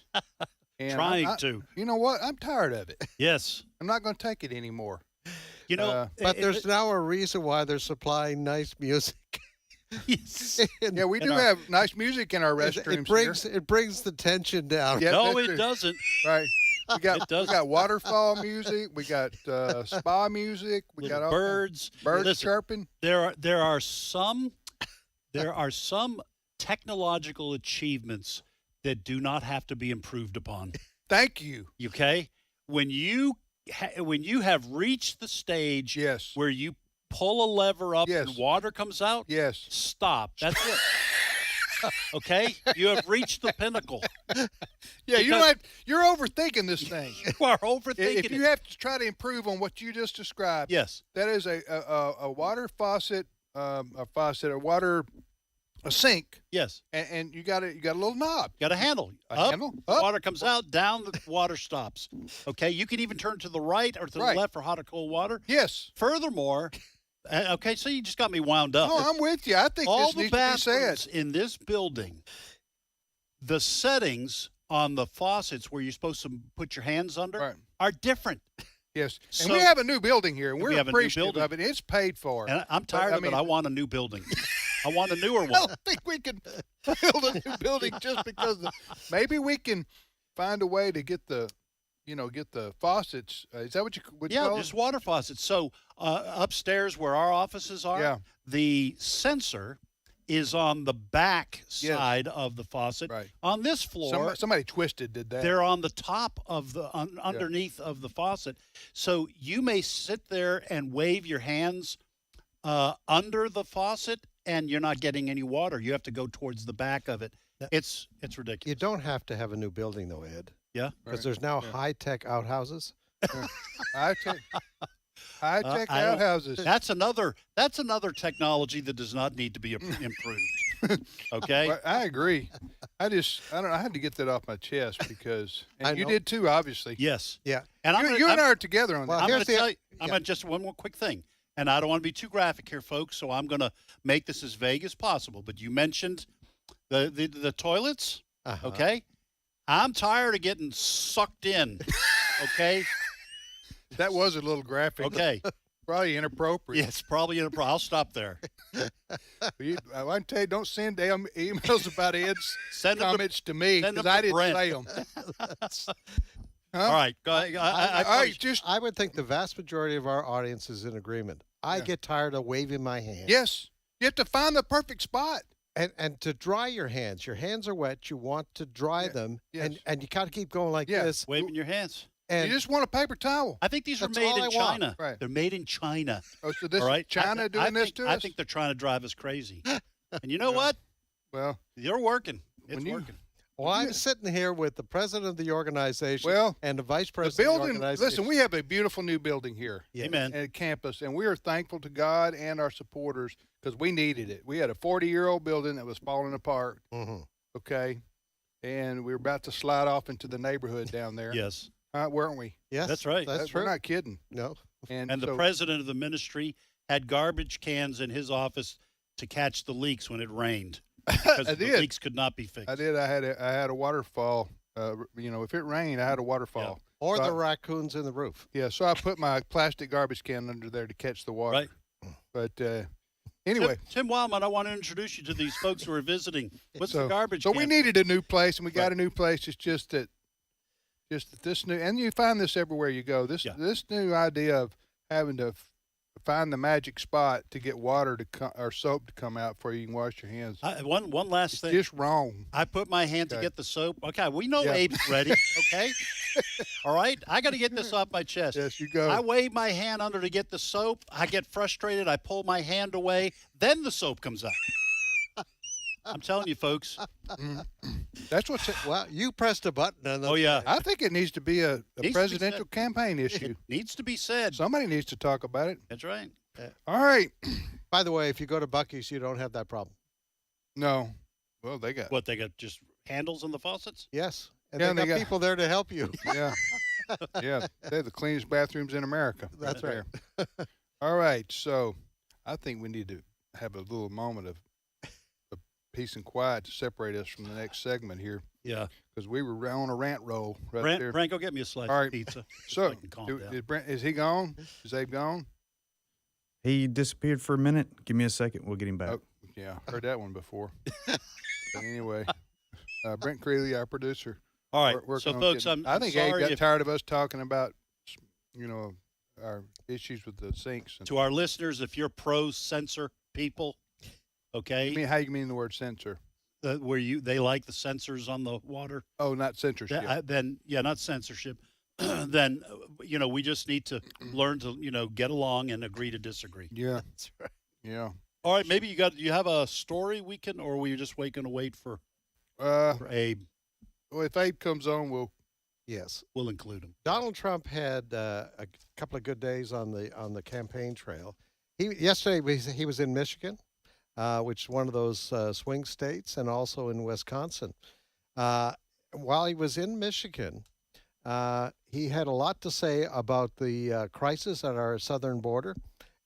[SPEAKER 3] And
[SPEAKER 4] Trying to.
[SPEAKER 3] You know what? I'm tired of it.
[SPEAKER 4] Yes.
[SPEAKER 3] I'm not going to take it anymore.
[SPEAKER 5] But there's now a reason why they're supplying nice music.
[SPEAKER 4] Yes.
[SPEAKER 3] Yeah, we do have nice music in our restrooms.
[SPEAKER 5] It brings the tension down.
[SPEAKER 3] Yeah,
[SPEAKER 4] no,
[SPEAKER 3] that's
[SPEAKER 4] it
[SPEAKER 3] true.
[SPEAKER 4] doesn't.
[SPEAKER 3] Right. We got
[SPEAKER 4] It doesn't.
[SPEAKER 3] we got waterfall music. We got spa music. We
[SPEAKER 4] Little
[SPEAKER 3] got all
[SPEAKER 4] birds.
[SPEAKER 3] birds
[SPEAKER 4] Listen,
[SPEAKER 3] chirping.
[SPEAKER 4] There are some technological achievements that do not have to be improved upon.
[SPEAKER 3] Thank you.
[SPEAKER 4] Okay, when you have reached the stage
[SPEAKER 3] Yes.
[SPEAKER 4] where you pull a lever up
[SPEAKER 3] Yes.
[SPEAKER 4] and water comes out,
[SPEAKER 3] Yes.
[SPEAKER 4] stop. That's it. Okay, you have reached the pinnacle.
[SPEAKER 3] Yeah,
[SPEAKER 4] Because-
[SPEAKER 3] you're overthinking this thing.
[SPEAKER 4] You are overthinking
[SPEAKER 3] If you
[SPEAKER 4] it.
[SPEAKER 3] have to try to improve on what you just described,
[SPEAKER 4] Yes.
[SPEAKER 3] that is a water faucet, a sink,
[SPEAKER 4] Yes.
[SPEAKER 3] and you got a little knob.
[SPEAKER 4] Got a handle.
[SPEAKER 3] A
[SPEAKER 4] Up,
[SPEAKER 3] handle? Up.
[SPEAKER 4] water comes out, down, the water stops. Okay, you can even turn to the right or to
[SPEAKER 3] Right.
[SPEAKER 4] the left for hot or cold water.
[SPEAKER 3] Yes.
[SPEAKER 4] Furthermore, okay, so you just got me wound up.
[SPEAKER 3] No, I'm with you. I think
[SPEAKER 4] All
[SPEAKER 3] this
[SPEAKER 4] the
[SPEAKER 3] needs to be said.
[SPEAKER 4] bathrooms in this building, the settings on the faucets where you're supposed to put your hands under
[SPEAKER 3] Right.
[SPEAKER 4] are different.
[SPEAKER 3] Yes. And
[SPEAKER 4] So-
[SPEAKER 3] we have a new building here, and
[SPEAKER 4] We
[SPEAKER 3] we're
[SPEAKER 4] have a new
[SPEAKER 3] appreciative
[SPEAKER 4] building.
[SPEAKER 3] of it. It's paid for.
[SPEAKER 4] And I'm tired
[SPEAKER 3] I
[SPEAKER 4] of
[SPEAKER 3] mean-
[SPEAKER 4] it. I want a new building. I want a newer
[SPEAKER 3] I
[SPEAKER 4] one.
[SPEAKER 3] don't think we can build a new building just because maybe we can find a way to get the faucets. Is that what you call
[SPEAKER 4] Just water faucets. So upstairs where our offices are,
[SPEAKER 3] Yeah.
[SPEAKER 4] the sensor is on the back
[SPEAKER 3] Yes.
[SPEAKER 4] side of the faucet.
[SPEAKER 3] Right.
[SPEAKER 4] On this floor,
[SPEAKER 3] Somebody twisted did that.
[SPEAKER 4] they're on the top of the underneath of the faucet. So you may sit there and wave your hands under the faucet, and you're not getting any water. You have to go towards the back of it. It's ridiculous.
[SPEAKER 5] You don't have to have a new building, though, Ed,
[SPEAKER 4] Yeah.
[SPEAKER 5] because there's now high-tech outhouses.
[SPEAKER 3] High-tech
[SPEAKER 4] I don't-
[SPEAKER 3] outhouses.
[SPEAKER 4] That's another technology that does not need to be improved. Okay.
[SPEAKER 3] Well, I agree. I don't know. I had to get that off my chest because
[SPEAKER 5] I
[SPEAKER 3] and you
[SPEAKER 5] know.
[SPEAKER 3] did too, obviously.
[SPEAKER 4] Yes.
[SPEAKER 5] Yeah.
[SPEAKER 4] And
[SPEAKER 3] You and I are together on
[SPEAKER 5] Well,
[SPEAKER 3] that.
[SPEAKER 4] I'm going
[SPEAKER 5] here's
[SPEAKER 4] to
[SPEAKER 5] the-
[SPEAKER 4] tell you. I'm
[SPEAKER 5] yeah.
[SPEAKER 4] going to just one more quick thing, and I don't want to be too graphic here, folks. So I'm going to make this as vague as possible. But you mentioned the toilets.
[SPEAKER 5] Uh-huh.
[SPEAKER 4] Okay. I'm tired of getting sucked in. Okay.
[SPEAKER 3] That was a little graphic.
[SPEAKER 4] Okay.
[SPEAKER 3] Probably inappropriate.
[SPEAKER 4] Yes, probably I'll stop there.
[SPEAKER 3] I want to tell you, don't send damn emails about Ed's
[SPEAKER 4] Send them to-
[SPEAKER 3] comments to me
[SPEAKER 4] send
[SPEAKER 3] because
[SPEAKER 4] them
[SPEAKER 3] I
[SPEAKER 4] to
[SPEAKER 3] didn't
[SPEAKER 4] Brent.
[SPEAKER 3] say them.
[SPEAKER 4] All right. Go ahead. I
[SPEAKER 3] All right, just
[SPEAKER 5] I would think the vast majority of our audience is in agreement. I
[SPEAKER 3] Yeah.
[SPEAKER 5] get tired of waving my hand.
[SPEAKER 3] yes, you have to find the perfect spot.
[SPEAKER 5] And to dry your hands are wet. You want to dry
[SPEAKER 3] Yeah,
[SPEAKER 5] them,
[SPEAKER 3] yes.
[SPEAKER 5] and you got to keep going like
[SPEAKER 3] Yeah.
[SPEAKER 5] this.
[SPEAKER 4] waving your hands.
[SPEAKER 5] And
[SPEAKER 3] you just want a paper towel.
[SPEAKER 4] I think these are
[SPEAKER 5] That's
[SPEAKER 4] made
[SPEAKER 5] all
[SPEAKER 4] in
[SPEAKER 5] I want.
[SPEAKER 4] China.
[SPEAKER 3] Right.
[SPEAKER 4] They're made in China.
[SPEAKER 3] Oh, so this
[SPEAKER 4] All right?
[SPEAKER 3] is China doing this to us?
[SPEAKER 4] I think they're trying to drive us crazy. And you know what?
[SPEAKER 3] Well,
[SPEAKER 4] You're working. It's
[SPEAKER 3] When you-
[SPEAKER 4] working.
[SPEAKER 5] well, I'm sitting here with the president of the organization and the vice
[SPEAKER 3] the
[SPEAKER 5] president of the
[SPEAKER 3] building.
[SPEAKER 5] organization.
[SPEAKER 3] Listen, we have a beautiful new building here.
[SPEAKER 4] Amen.
[SPEAKER 3] At campus, and we are thankful to God and our supporters because we needed it. We had a 40-year-old building that was falling apart.
[SPEAKER 5] Mm-hmm.
[SPEAKER 3] Okay, and we were about to slide off into the neighborhood down there.
[SPEAKER 4] Yes.
[SPEAKER 3] Weren't we?
[SPEAKER 5] Yes,
[SPEAKER 4] That's right.
[SPEAKER 5] That's true.
[SPEAKER 3] We're not kidding.
[SPEAKER 5] No.
[SPEAKER 4] And the
[SPEAKER 3] so-
[SPEAKER 4] president of the ministry had garbage cans in his office to catch the leaks when it rained. Because
[SPEAKER 3] I
[SPEAKER 4] the
[SPEAKER 3] did.
[SPEAKER 4] leaks could not be fixed.
[SPEAKER 3] I did. I had a waterfall. If it rained, I had a waterfall.
[SPEAKER 5] Or
[SPEAKER 3] So
[SPEAKER 5] the
[SPEAKER 3] I-
[SPEAKER 5] raccoons in the roof.
[SPEAKER 3] Yeah, so I put my plastic garbage can under there to catch the water.
[SPEAKER 4] Right.
[SPEAKER 3] But anyway,
[SPEAKER 4] Tim Wildman, I want to introduce you to these folks who are visiting. What's the garbage
[SPEAKER 3] So
[SPEAKER 4] can?
[SPEAKER 3] we needed a new place, and we got
[SPEAKER 4] Right.
[SPEAKER 3] a new place. It's just that this new, and you find this everywhere you go. This new idea of having to find the magic spot to get water to or soap to come out before you can wash your hands.
[SPEAKER 4] One last thing.
[SPEAKER 3] Just wrong.
[SPEAKER 4] I put my hand to
[SPEAKER 3] Okay.
[SPEAKER 4] get the soap. Okay, we know
[SPEAKER 3] Yeah.
[SPEAKER 4] Abe's ready. Okay, all right. I got to get this off my chest.
[SPEAKER 3] Yes, you go.
[SPEAKER 4] I wave my hand under to get the soap. I get frustrated. I pull my hand away. Then the soap comes out. I'm telling you, folks.
[SPEAKER 3] That's what's.
[SPEAKER 5] Well, you pressed a button. And
[SPEAKER 4] Oh yeah,
[SPEAKER 3] I think it needs to be a
[SPEAKER 4] Needs to be
[SPEAKER 3] presidential
[SPEAKER 4] said.
[SPEAKER 3] campaign issue.
[SPEAKER 4] it needs to be said.
[SPEAKER 3] Somebody needs to talk about it.
[SPEAKER 4] That's right.
[SPEAKER 3] All right.
[SPEAKER 5] By the way, if you go to Buc-ee's, you don't have that problem.
[SPEAKER 3] No. Well, they got.
[SPEAKER 4] What, they got just handles in the faucets?
[SPEAKER 5] Yes. And
[SPEAKER 3] Yeah,
[SPEAKER 5] they
[SPEAKER 3] and they
[SPEAKER 5] got
[SPEAKER 3] got-
[SPEAKER 5] people there to help you.
[SPEAKER 3] Yeah. Yeah. They're the cleanest bathrooms in America.
[SPEAKER 5] That's right.
[SPEAKER 3] there. All right. So I think we need to have a little moment of peace and quiet to separate us from the next segment here
[SPEAKER 4] Yeah.
[SPEAKER 3] because we were on a rant roll right there.
[SPEAKER 4] Brent, go get me a slice
[SPEAKER 3] All right.
[SPEAKER 4] of pizza.
[SPEAKER 3] So
[SPEAKER 4] I can calm down.
[SPEAKER 3] is he gone? Is Abe gone?
[SPEAKER 9] He disappeared for a minute. Give me a second. We'll get him back.
[SPEAKER 3] Oh, yeah. Heard that one before. But anyway, Brent Creeley, our producer.
[SPEAKER 4] All right.
[SPEAKER 3] working
[SPEAKER 4] So,
[SPEAKER 3] on
[SPEAKER 4] folks,
[SPEAKER 3] getting-
[SPEAKER 4] I'm
[SPEAKER 3] I think
[SPEAKER 4] sorry
[SPEAKER 3] Abe got
[SPEAKER 4] if,
[SPEAKER 3] tired of us talking about, our issues with the sinks. And,
[SPEAKER 4] to our listeners, if you're pro-censor people, okay,
[SPEAKER 3] how you mean the word censor?
[SPEAKER 4] where they like the censors on the water,
[SPEAKER 3] Oh, not censorship.
[SPEAKER 4] then not censorship. Then we just need to learn to get along and agree to disagree.
[SPEAKER 3] Yeah.
[SPEAKER 5] That's right.
[SPEAKER 3] Yeah.
[SPEAKER 4] All right, maybe you have a story we can, or were you just going to wait for Abe?
[SPEAKER 3] Well, if Abe comes on,
[SPEAKER 5] Yes.
[SPEAKER 4] We'll include him.
[SPEAKER 5] Donald Trump had a couple of good days on the campaign trail. Yesterday he was in Michigan, which is one of those swing states, and also in Wisconsin. While he was in Michigan, he had a lot to say about the crisis at our southern border,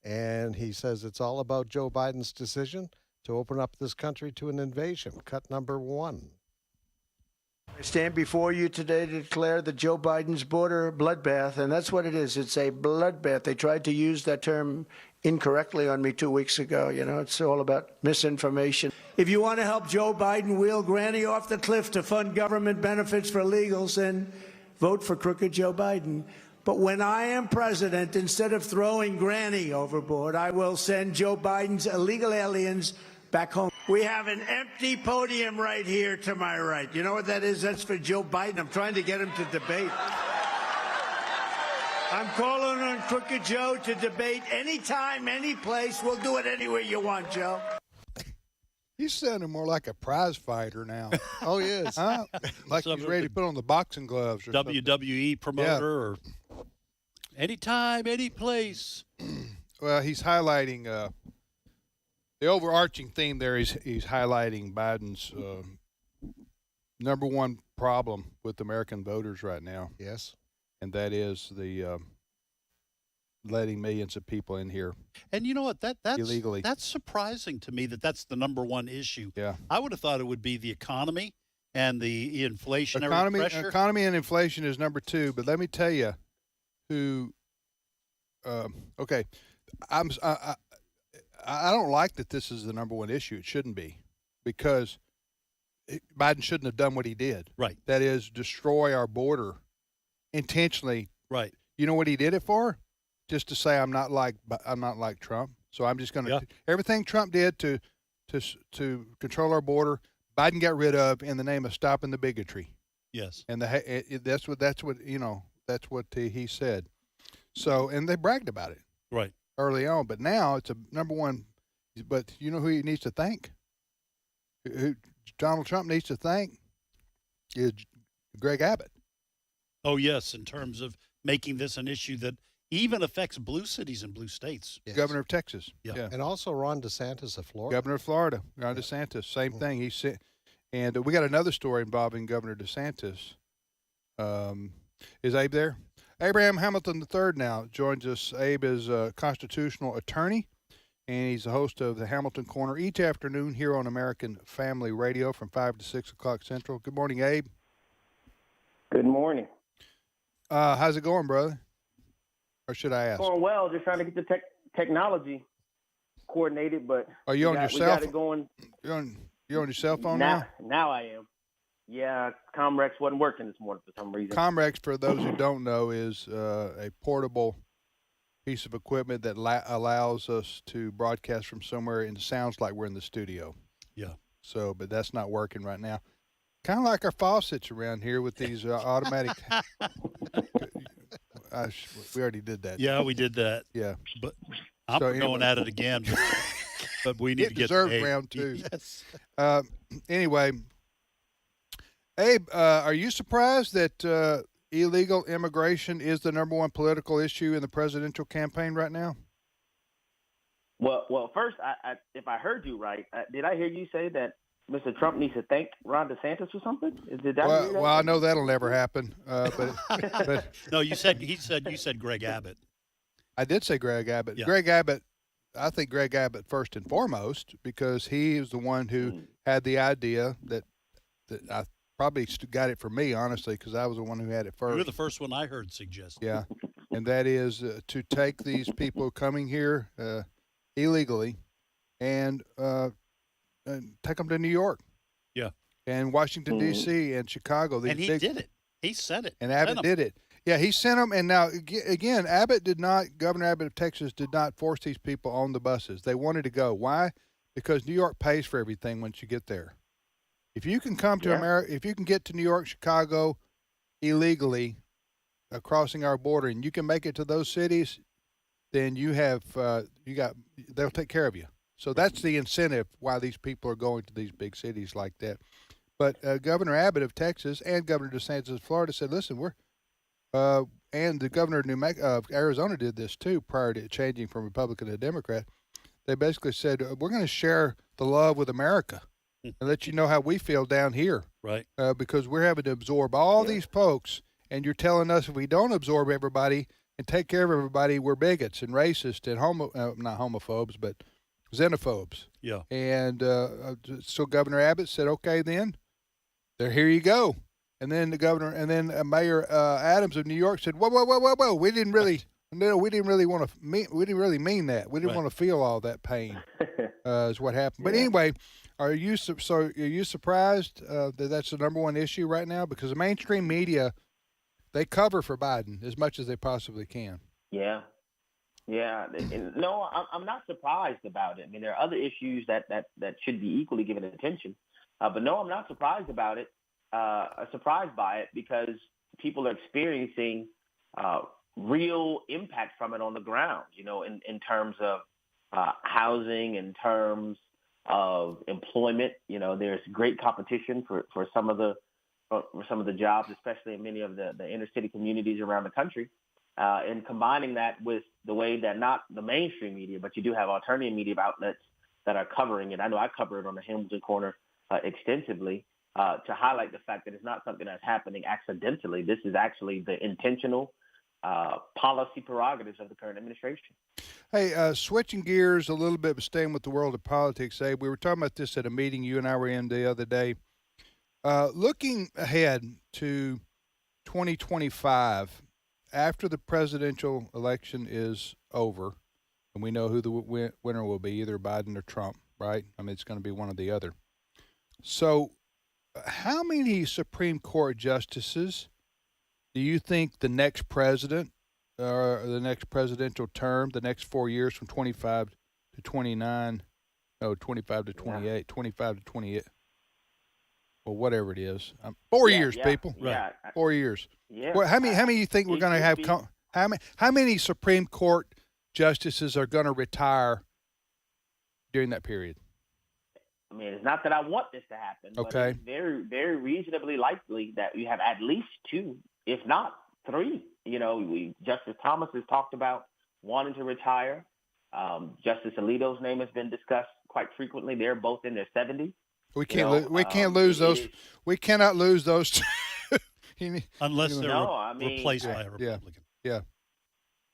[SPEAKER 5] and he says it's all about Joe Biden's decision to open up this country to an invasion. Cut number 1.
[SPEAKER 10] I stand before you today to declare the Joe Biden's border bloodbath, and that's what it is. It's a bloodbath. They tried to use that term incorrectly on me 2 weeks ago. It's all about misinformation. If you want to help Joe Biden wheel Granny off the cliff to fund government benefits for illegals, then vote for crooked Joe Biden. But when I am president, instead of throwing Granny overboard, I will send Joe Biden's illegal aliens back home. We have an empty podium right here to my right. You know what that is? That's for Joe Biden. I'm trying to get him to debate. I'm calling on Crooked Joe to debate anytime, any place. We'll do it anywhere you want, Joe.
[SPEAKER 3] he's sounding more like a prize fighter now.
[SPEAKER 5] Oh, yes.
[SPEAKER 3] Huh? Like he's ready to put on the boxing gloves or something.
[SPEAKER 4] WWE promoter or anytime, any place.
[SPEAKER 3] Well, he's highlighting the overarching theme there is he's highlighting Biden's number one problem with American voters right now,
[SPEAKER 5] Yes.
[SPEAKER 3] and that is the letting millions of people in here.
[SPEAKER 4] And you know what? That's
[SPEAKER 3] Illegally.
[SPEAKER 4] That's surprising to me that's the number one issue.
[SPEAKER 3] Yeah.
[SPEAKER 4] I would have thought it would be the economy and the inflationary pressure.
[SPEAKER 3] Economy and inflation is number 2, but let me tell you who. Okay, I don't like that this is the number one issue. It shouldn't be, because Biden shouldn't have done what he did.
[SPEAKER 4] Right.
[SPEAKER 3] That is, destroy our border intentionally.
[SPEAKER 4] Right.
[SPEAKER 3] You know what he did it for? Just to say I'm not like Trump. So I'm just going to everything Trump did to control our border, Biden got rid of in the name of stopping the bigotry.
[SPEAKER 4] Yes.
[SPEAKER 3] And that's what That's what he said. So, and they bragged about it
[SPEAKER 4] Right.
[SPEAKER 3] early on, but now it's a number one. But you know who he needs to thank? Who Donald Trump needs to thank is Greg Abbott.
[SPEAKER 4] Oh, yes, in terms of making this an issue that even affects blue cities and blue states.
[SPEAKER 5] Yes.
[SPEAKER 3] Governor of Texas.
[SPEAKER 4] Yeah.
[SPEAKER 5] And also Ron DeSantis of Florida.
[SPEAKER 3] Governor of Florida, Ron DeSantis, same thing. He said, and we got another story involving Governor DeSantis. Is Abe there? Abraham Hamilton III now joins us. Abe is a constitutional attorney, and he's the host of the Hamilton Corner each afternoon here on American Family Radio from 5 to 6 o'clock Central. Good morning, Abe.
[SPEAKER 11] Good morning.
[SPEAKER 3] How's it going, brother? Or should I ask?
[SPEAKER 11] Going well. Just trying to get the technology coordinated, but
[SPEAKER 3] Are you on your cell
[SPEAKER 11] we got
[SPEAKER 3] phone?
[SPEAKER 11] it going.
[SPEAKER 3] You're on your cell phone now?
[SPEAKER 11] Now I am. Yeah, Comrex wasn't working this morning for some reason.
[SPEAKER 3] Comrex, for those who don't know, is a portable piece of equipment that allows us to broadcast from somewhere, and it sounds like we're in the studio.
[SPEAKER 4] Yeah.
[SPEAKER 3] So, but that's not working right now. Kind of like our faucets around here with these automatic. We already did that.
[SPEAKER 4] Yeah, we did that.
[SPEAKER 3] Yeah.
[SPEAKER 4] But I'm going at it again. But we need to get
[SPEAKER 3] deserves
[SPEAKER 4] Abe.
[SPEAKER 3] round two.
[SPEAKER 4] Yes.
[SPEAKER 3] Anyway, Abe, are you surprised that illegal immigration is the number one political issue in the presidential campaign right now?
[SPEAKER 11] Well, first, if I heard you right, did I hear you say that Mr. Trump needs to thank Ron DeSantis for something? Did I hear that?
[SPEAKER 3] Well, I know that'll never happen. But
[SPEAKER 4] No, you said Greg Abbott.
[SPEAKER 3] I did say Greg Abbott.
[SPEAKER 4] Yeah.
[SPEAKER 3] Greg Abbott. I think Greg Abbott first and foremost, because he was the one who had the idea that I probably got it from me, honestly, because I was the one who had it first.
[SPEAKER 4] You were the first one I heard suggest.
[SPEAKER 3] Yeah, and that is to take these people coming here illegally and take them to New York.
[SPEAKER 4] Yeah.
[SPEAKER 3] And Washington, D.C. and Chicago.
[SPEAKER 4] And he did it. He said it.
[SPEAKER 3] And Abbott did it. Yeah, he sent them. And now, again, Governor Abbott of Texas did not force these people on the buses. They wanted to go. Why? Because New York pays for everything once you get there. If you can come to America, if you can get to New York, Chicago illegally, crossing our border, and you can make it to those cities, then they'll take care of you. So that's the incentive why these people are going to these big cities like that. But Governor Abbott of Texas and Governor DeSantis of Florida said, listen, and the governor of Arizona did this too prior to changing from Republican to Democrat. They basically said, we're going to share the love with America and let you know how we feel down here.
[SPEAKER 4] Right.
[SPEAKER 3] Because we're having to absorb all these folks, and you're telling us if we don't absorb everybody and take care of everybody, we're bigots and racist and not homophobes, but xenophobes.
[SPEAKER 4] Yeah.
[SPEAKER 3] And so Governor Abbott said, okay, then, here you go. And then Mayor Adams of New York said, whoa, we didn't really want to mean that. We didn't want to feel all that pain. Is what happened. But anyway, are you surprised that that's the number one issue right now? Because the mainstream media, they cover for Biden as much as they possibly can.
[SPEAKER 11] Yeah. And no, I'm not surprised about it. I mean, there are other issues that should be equally given attention. But no, I'm not surprised about it. Surprised by it because people are experiencing real impact from it on the ground, in terms of housing, in terms of employment. There's great competition for some of the jobs, especially in many of the inner city communities around the country. And combining that with the way that not the mainstream media, but you do have alternative media outlets that are covering it. I know I cover it on the Hamilton Corner extensively. To highlight the fact that it's not something that's happening accidentally. This is actually the intentional policy prerogatives of the current administration.
[SPEAKER 3] Hey, switching gears a little bit, but staying with the world of politics, Abe, we were talking about this at a meeting you and I were in the other day. Looking ahead to 2025, after the presidential election is over, and we know who the winner will be, either Biden or Trump, right? I mean, it's going to be one or the other. So how many Supreme Court justices do you think the next president, or the next presidential term, the next 4 years from 25 to 29, no, 25 to 28, 25 to 28, or whatever it is. 4 years, people.
[SPEAKER 11] Yeah.
[SPEAKER 3] 4 years.
[SPEAKER 11] Yeah.
[SPEAKER 3] Well, how many you think we're going to have?
[SPEAKER 11] be.
[SPEAKER 3] How many Supreme Court justices are going to retire during that period?
[SPEAKER 11] I mean, it's not that I want this to happen, but
[SPEAKER 3] Okay.
[SPEAKER 11] it's very, very reasonably likely that you have at least 2, if not 3. You know, Justice Thomas has talked about wanting to retire. Justice Alito's name has been discussed quite frequently. They're both in their 70s.
[SPEAKER 3] We can't lose those. We cannot lose those two.
[SPEAKER 4] Unless they're
[SPEAKER 11] mean,
[SPEAKER 4] replaced by a Republican.
[SPEAKER 3] Yeah.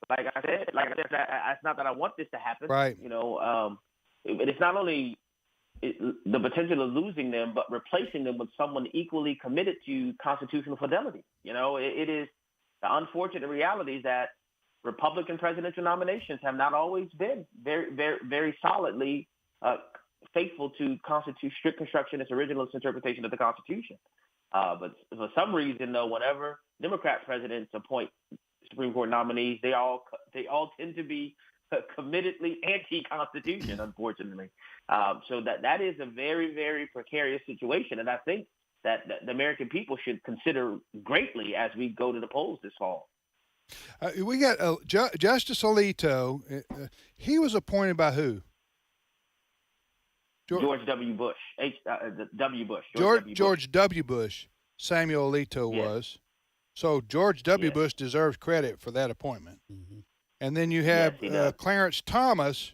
[SPEAKER 11] Like I said, it's not that I want this to happen.
[SPEAKER 3] Right.
[SPEAKER 11] You know, it's not only the potential of losing them, but replacing them with someone equally committed to constitutional fidelity. You know, it is the unfortunate reality that Republican presidential nominations have not always been very, very, very solidly faithful to strict constructionist originalist interpretation of the Constitution. But for some reason, though, whenever Democrat presidents appoint Supreme Court nominees, they all tend to be committedly anti-Constitution, unfortunately. So that is a very, very precarious situation, and I think that the American people should consider greatly as we go to the polls this fall.
[SPEAKER 3] We got Justice Alito. He was appointed by who?
[SPEAKER 11] George W. Bush.
[SPEAKER 3] George W. Bush. Samuel Alito was. So George W. Bush deserves credit for that appointment.
[SPEAKER 4] Mm-hmm.
[SPEAKER 3] And then you have Clarence Thomas,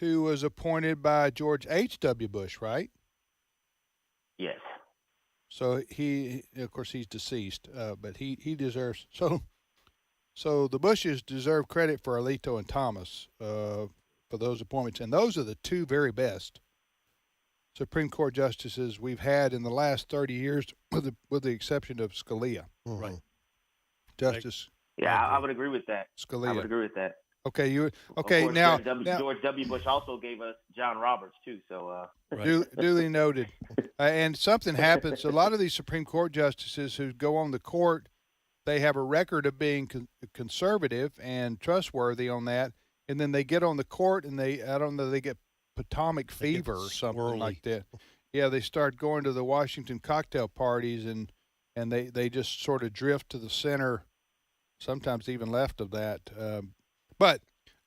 [SPEAKER 3] who was appointed by George H.W. Bush, right?
[SPEAKER 11] Yes.
[SPEAKER 3] So he, of course, he's deceased, but he deserves So the Bushes deserve credit for Alito and Thomas for those appointments, and those are the 2 very best Supreme Court justices we've had in the last 30 years, with the exception of Scalia.
[SPEAKER 4] Right.
[SPEAKER 3] Justice.
[SPEAKER 11] Yeah, I would agree with that.
[SPEAKER 3] Scalia.
[SPEAKER 11] I would agree with that.
[SPEAKER 3] Okay,
[SPEAKER 11] Of course,
[SPEAKER 3] now
[SPEAKER 11] George W. Bush also gave us John Roberts too. So
[SPEAKER 3] duly noted. And something happens. A lot of these Supreme Court justices who go on the court, they have a record of being conservative and trustworthy on that, and then they get on the court and they get Potomac fever or something like that. Yeah, they start going to the Washington cocktail parties and they just sort of drift to the center, sometimes even left of that. But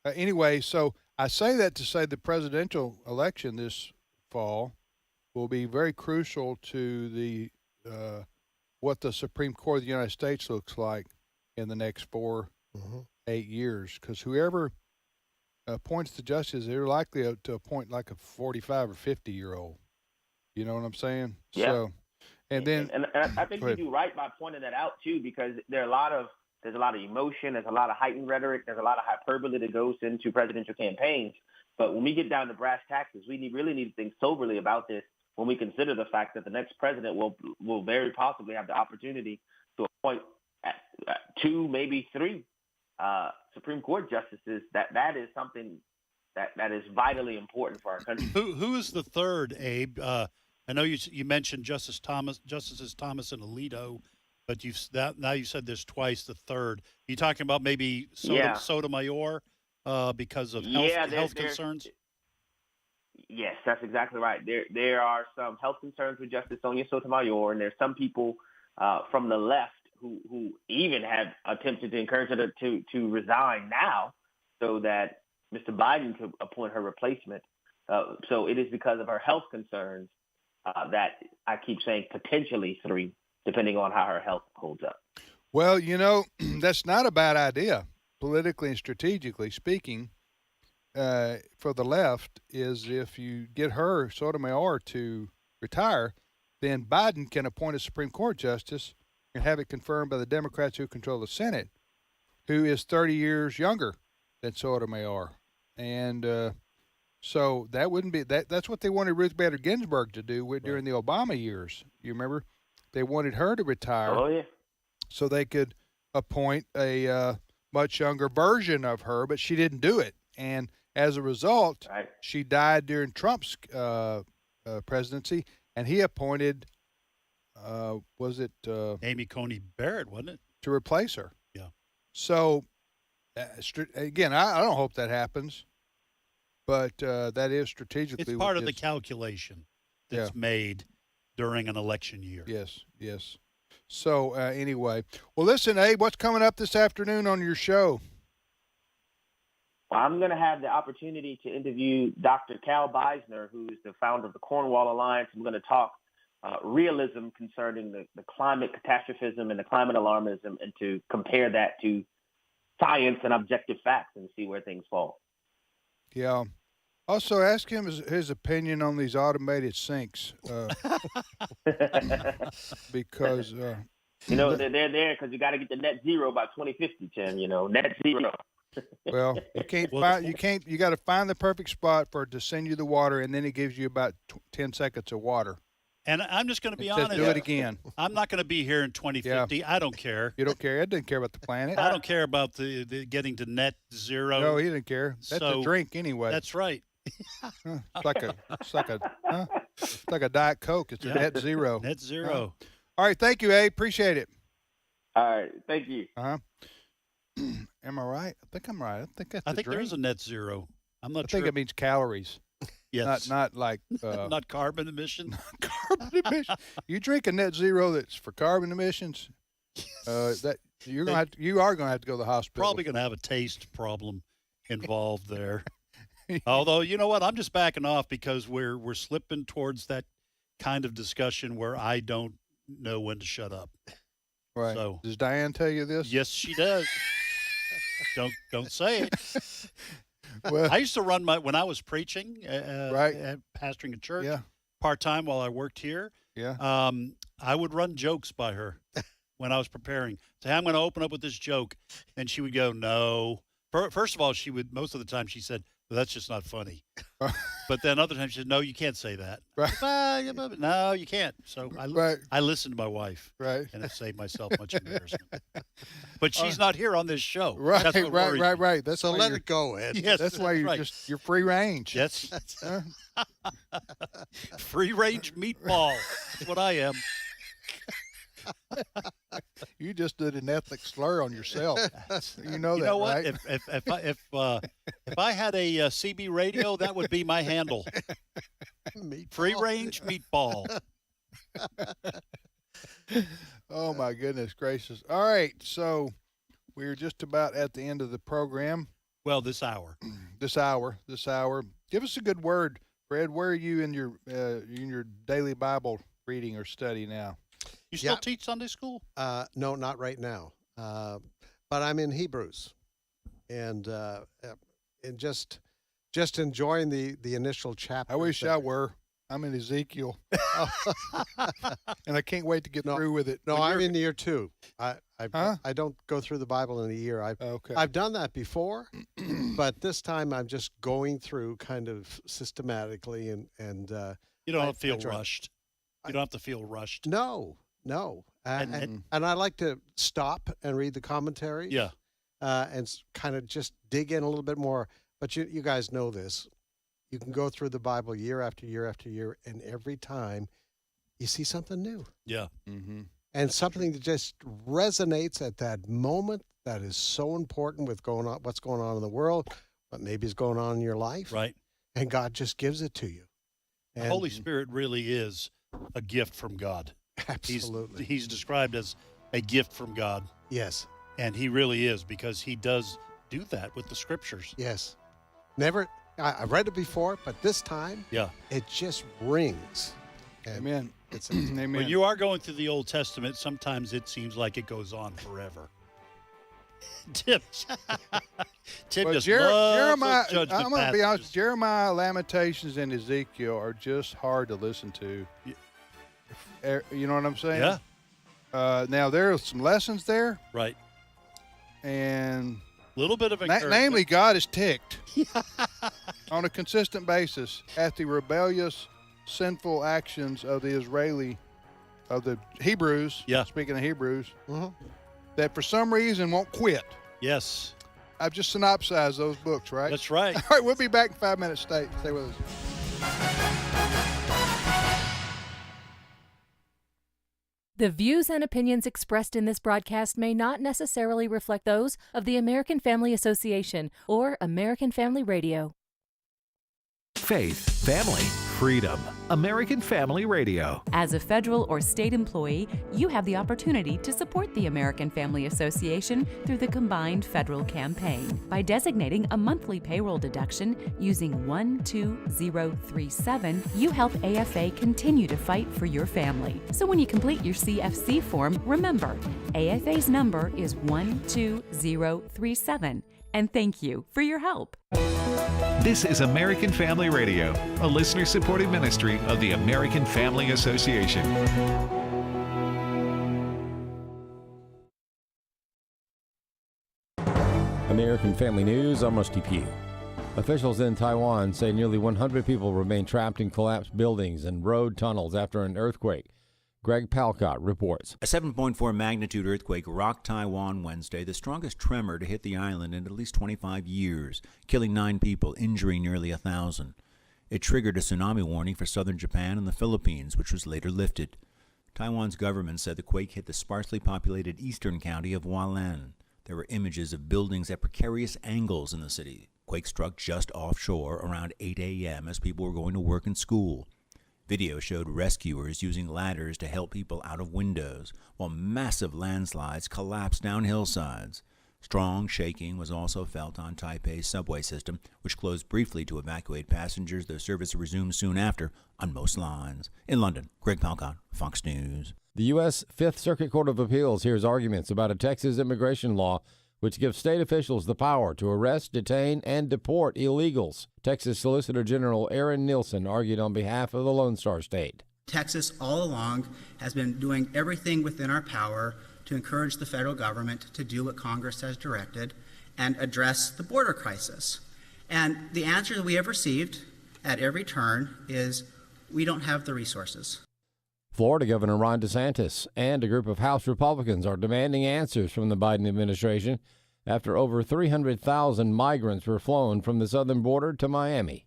[SPEAKER 3] anyway, so I say that to say the presidential election this fall will be very crucial to the what the Supreme Court of the United States looks like in the next 8 years, because whoever appoints the justices, they're likely to appoint like a 45 or 50-year-old. You know what I'm saying?
[SPEAKER 11] Yeah.
[SPEAKER 3] So, and
[SPEAKER 11] I think you do right by pointing that out too, because there's a lot of emotion, there's a lot of heightened rhetoric, there's a lot of hyperbole that goes into presidential campaigns. But when we get down to brass tacks, we really need to think soberly about this when we consider the fact that the next president will very possibly have the opportunity to appoint 2, maybe 3 Supreme Court justices. That is something that is vitally important for our country.
[SPEAKER 4] Who is the third, Abe? I know you mentioned Justices Thomas and Alito, but now you said this twice. The third, are you talking about maybe Sotomayor because of health concerns?
[SPEAKER 11] Yes, that's exactly right. There are some health concerns with Justice Sonia Sotomayor, and there's some people from the left who even have attempted to encourage her to resign now so that Mr. Biden could appoint her replacement. So it is because of her health concerns that I keep saying potentially 3, depending on how her health holds up.
[SPEAKER 3] Well, that's not a bad idea, politically and strategically speaking, for the left, is if you get her, Sotomayor, to retire, then Biden can appoint a Supreme Court justice and have it confirmed by the Democrats who control the Senate, who is 30 years younger than Sotomayor. And so that wouldn't be that's what they wanted Ruth Bader Ginsburg to do during the Obama years. You remember? They wanted her to retire.
[SPEAKER 11] Oh, yeah.
[SPEAKER 3] So they could appoint a much younger version of her, but she didn't do it. And as a result, she died during Trump's presidency, and he appointed,
[SPEAKER 4] Amy Coney Barrett, wasn't it?
[SPEAKER 3] To replace her.
[SPEAKER 4] Yeah.
[SPEAKER 3] So, again, I don't hope that happens, but that is strategically.
[SPEAKER 4] It's part of the calculation that's made during an election year.
[SPEAKER 3] Yes, yes. So anyway, well, listen, Abe, what's coming up this afternoon on your show?
[SPEAKER 11] I'm going to have the opportunity to interview Dr. Cal Beisner, who's the founder of the Cornwall Alliance. I'm going to talk realism concerning the climate catastrophism and the climate alarmism, and to compare that to science and objective facts and see where things fall.
[SPEAKER 3] Yeah. Also, ask him his opinion on these automated sinks, because
[SPEAKER 11] they're there because you got to get to net zero by 2050, Tim. Net zero.
[SPEAKER 3] Well, you got to find the perfect spot for it to send you the water, and then it gives you about 10 seconds of water.
[SPEAKER 4] And I'm just going to be honest.
[SPEAKER 3] Do it again.
[SPEAKER 4] I'm not going to be here in 2050. Yeah. I don't care.
[SPEAKER 3] You don't care? It doesn't care about the planet.
[SPEAKER 4] I don't care about the getting to net zero.
[SPEAKER 3] No, he didn't care. That's a drink anyway.
[SPEAKER 4] That's right.
[SPEAKER 3] It's like a Diet Coke. It's a net zero.
[SPEAKER 4] Net zero.
[SPEAKER 3] All right. Thank you, Abe. Appreciate it.
[SPEAKER 11] All right. Thank you.
[SPEAKER 3] Am I right? I think I'm right. I think that's.
[SPEAKER 4] I think there is a net zero. I'm not
[SPEAKER 3] sure. I think it means calories.
[SPEAKER 4] Yes.
[SPEAKER 3] Not like
[SPEAKER 4] not carbon emissions.
[SPEAKER 3] Carbon emissions. You drink a net zero that's for carbon emissions. That you are gonna have to go to the hospital.
[SPEAKER 4] Probably gonna have a taste problem involved there. Although, you know what? I'm just backing off because we're slipping towards that kind of discussion where I don't know when to shut up.
[SPEAKER 3] Right.
[SPEAKER 4] So,
[SPEAKER 3] does Diane tell you this?
[SPEAKER 4] Yes, she does. Don't say it.
[SPEAKER 3] Well,
[SPEAKER 4] I used to run when I was preaching, pastoring a church part-time while I worked here.
[SPEAKER 3] Yeah.
[SPEAKER 4] I would run jokes by her when I was preparing. Say, I'm going to open up with this joke. And she would go, no. First of all, most of the time she said, well, that's just not funny. But then other times she said, no, you can't say that.
[SPEAKER 3] Right.
[SPEAKER 4] No, you can't. So I listened to my wife.
[SPEAKER 3] Right.
[SPEAKER 4] And it saved myself much embarrassment. But she's not here on this show.
[SPEAKER 3] Right,
[SPEAKER 4] that's what
[SPEAKER 3] right. That's
[SPEAKER 5] so let it go, Ed.
[SPEAKER 4] Yes,
[SPEAKER 3] that's why you're free range.
[SPEAKER 4] Yes. Free range meatball. That's what I am.
[SPEAKER 3] You just did an ethnic slur on yourself. You know
[SPEAKER 4] what?
[SPEAKER 3] Right?
[SPEAKER 4] If I had a CB radio, that would be my handle. Free range meatball.
[SPEAKER 3] Oh my goodness gracious! All right, so we're just about at the end of the program.
[SPEAKER 4] Well, this hour.
[SPEAKER 3] This hour. Give us a good word, Fred. Where are you in your daily Bible reading or study now?
[SPEAKER 4] You still teach Sunday school?
[SPEAKER 5] No, not right now. But I'm in Hebrews, and just enjoying the initial chapter.
[SPEAKER 3] I wish I were. I'm in Ezekiel, and I can't wait to get through with it.
[SPEAKER 5] No, I'm in year 2. I don't go through the Bible in a year. I've done that before, but this time I'm just going through kind of systematically, and
[SPEAKER 4] you don't feel rushed. You don't have to feel rushed.
[SPEAKER 5] No. And I like to stop and read the commentary.
[SPEAKER 4] Yeah.
[SPEAKER 5] And kind of just dig in a little bit more. But you guys know this. You can go through the Bible year after year after year, and every time you see something new.
[SPEAKER 4] Yeah.
[SPEAKER 3] Mm-hmm.
[SPEAKER 5] And something that just resonates at that moment that is so important with what's going on in the world, what maybe is going on in your life.
[SPEAKER 4] Right.
[SPEAKER 5] And God just gives it to you.
[SPEAKER 4] The Holy Spirit really is a gift from God.
[SPEAKER 5] Absolutely.
[SPEAKER 4] He's described as a gift from God.
[SPEAKER 5] Yes.
[SPEAKER 4] And he really is, because he does do that with the scriptures.
[SPEAKER 5] Yes. I've read it before, but this time, it just rings.
[SPEAKER 3] Amen.
[SPEAKER 5] Amen.
[SPEAKER 4] When you are going through the Old Testament, sometimes it seems like it goes on forever. Tim just
[SPEAKER 3] Jeremiah.
[SPEAKER 4] loves those judgment
[SPEAKER 3] I'm going to be honest.
[SPEAKER 4] passages.
[SPEAKER 3] Jeremiah, Lamentations, and Ezekiel are just hard to listen to. You know what I'm saying?
[SPEAKER 4] Yeah.
[SPEAKER 3] Now there are some lessons there,
[SPEAKER 4] right?
[SPEAKER 3] And
[SPEAKER 4] a little bit of encouragement.
[SPEAKER 3] Namely, God is ticked on a consistent basis at the rebellious, sinful actions of the Hebrews.
[SPEAKER 4] Yeah.
[SPEAKER 3] Speaking of Hebrews, that for some reason won't quit.
[SPEAKER 4] Yes.
[SPEAKER 3] I've just synopsized those books, right?
[SPEAKER 4] That's right.
[SPEAKER 3] All right, we'll be back in 5 minutes. Stay with us.
[SPEAKER 12] The views and opinions expressed in this broadcast may not necessarily reflect those of the American Family Association or American Family Radio.
[SPEAKER 2] Faith, family, freedom. American Family Radio.
[SPEAKER 13] As a federal or state employee, you have the opportunity to support the American Family Association through the combined federal campaign by designating a monthly payroll deduction using 12037. You help AFA continue to fight for your family. So when you complete your CFC form, remember, AFA's number is 12037. And thank you for your help.
[SPEAKER 2] This is American Family Radio, a listener-supported ministry of the American Family Association.
[SPEAKER 14] American Family News, I'm Rusty Pugh. Officials in Taiwan say nearly 100 people remain trapped in collapsed buildings and road tunnels after an earthquake. Greg Palcott reports.
[SPEAKER 15] A 7.4 magnitude earthquake rocked Taiwan Wednesday, the strongest tremor to hit the island in at least 25 years, killing 9 people, injuring nearly 1,000. It triggered a tsunami warning for southern Japan and the Philippines, which was later lifted. Taiwan's government said the quake hit the sparsely populated eastern county of Hualien. There were images of buildings at precarious angles in the city. Quake struck just offshore around 8 a.m. as people were going to work and school. Video showed rescuers using ladders to help people out of windows, while massive landslides collapsed down hillsides. Strong shaking was also felt on Taipei's subway system, which closed briefly to evacuate passengers, though service resumed soon after on most lines. In London, Greg Palcott, Fox News.
[SPEAKER 14] The U.S. Fifth Circuit Court of Appeals hears arguments about a Texas immigration law which gives state officials the power to arrest, detain, and deport illegals. Texas Solicitor General Aaron Nielsen argued on behalf of the Lone Star State.
[SPEAKER 16] Texas all along has been doing everything within our power to encourage the federal government to do what Congress has directed and address the border crisis. And the answer that we have received at every turn is we don't have the resources.
[SPEAKER 14] Florida Governor Ron DeSantis and a group of House Republicans are demanding answers from the Biden administration after over 300,000 migrants were flown from the southern border to Miami.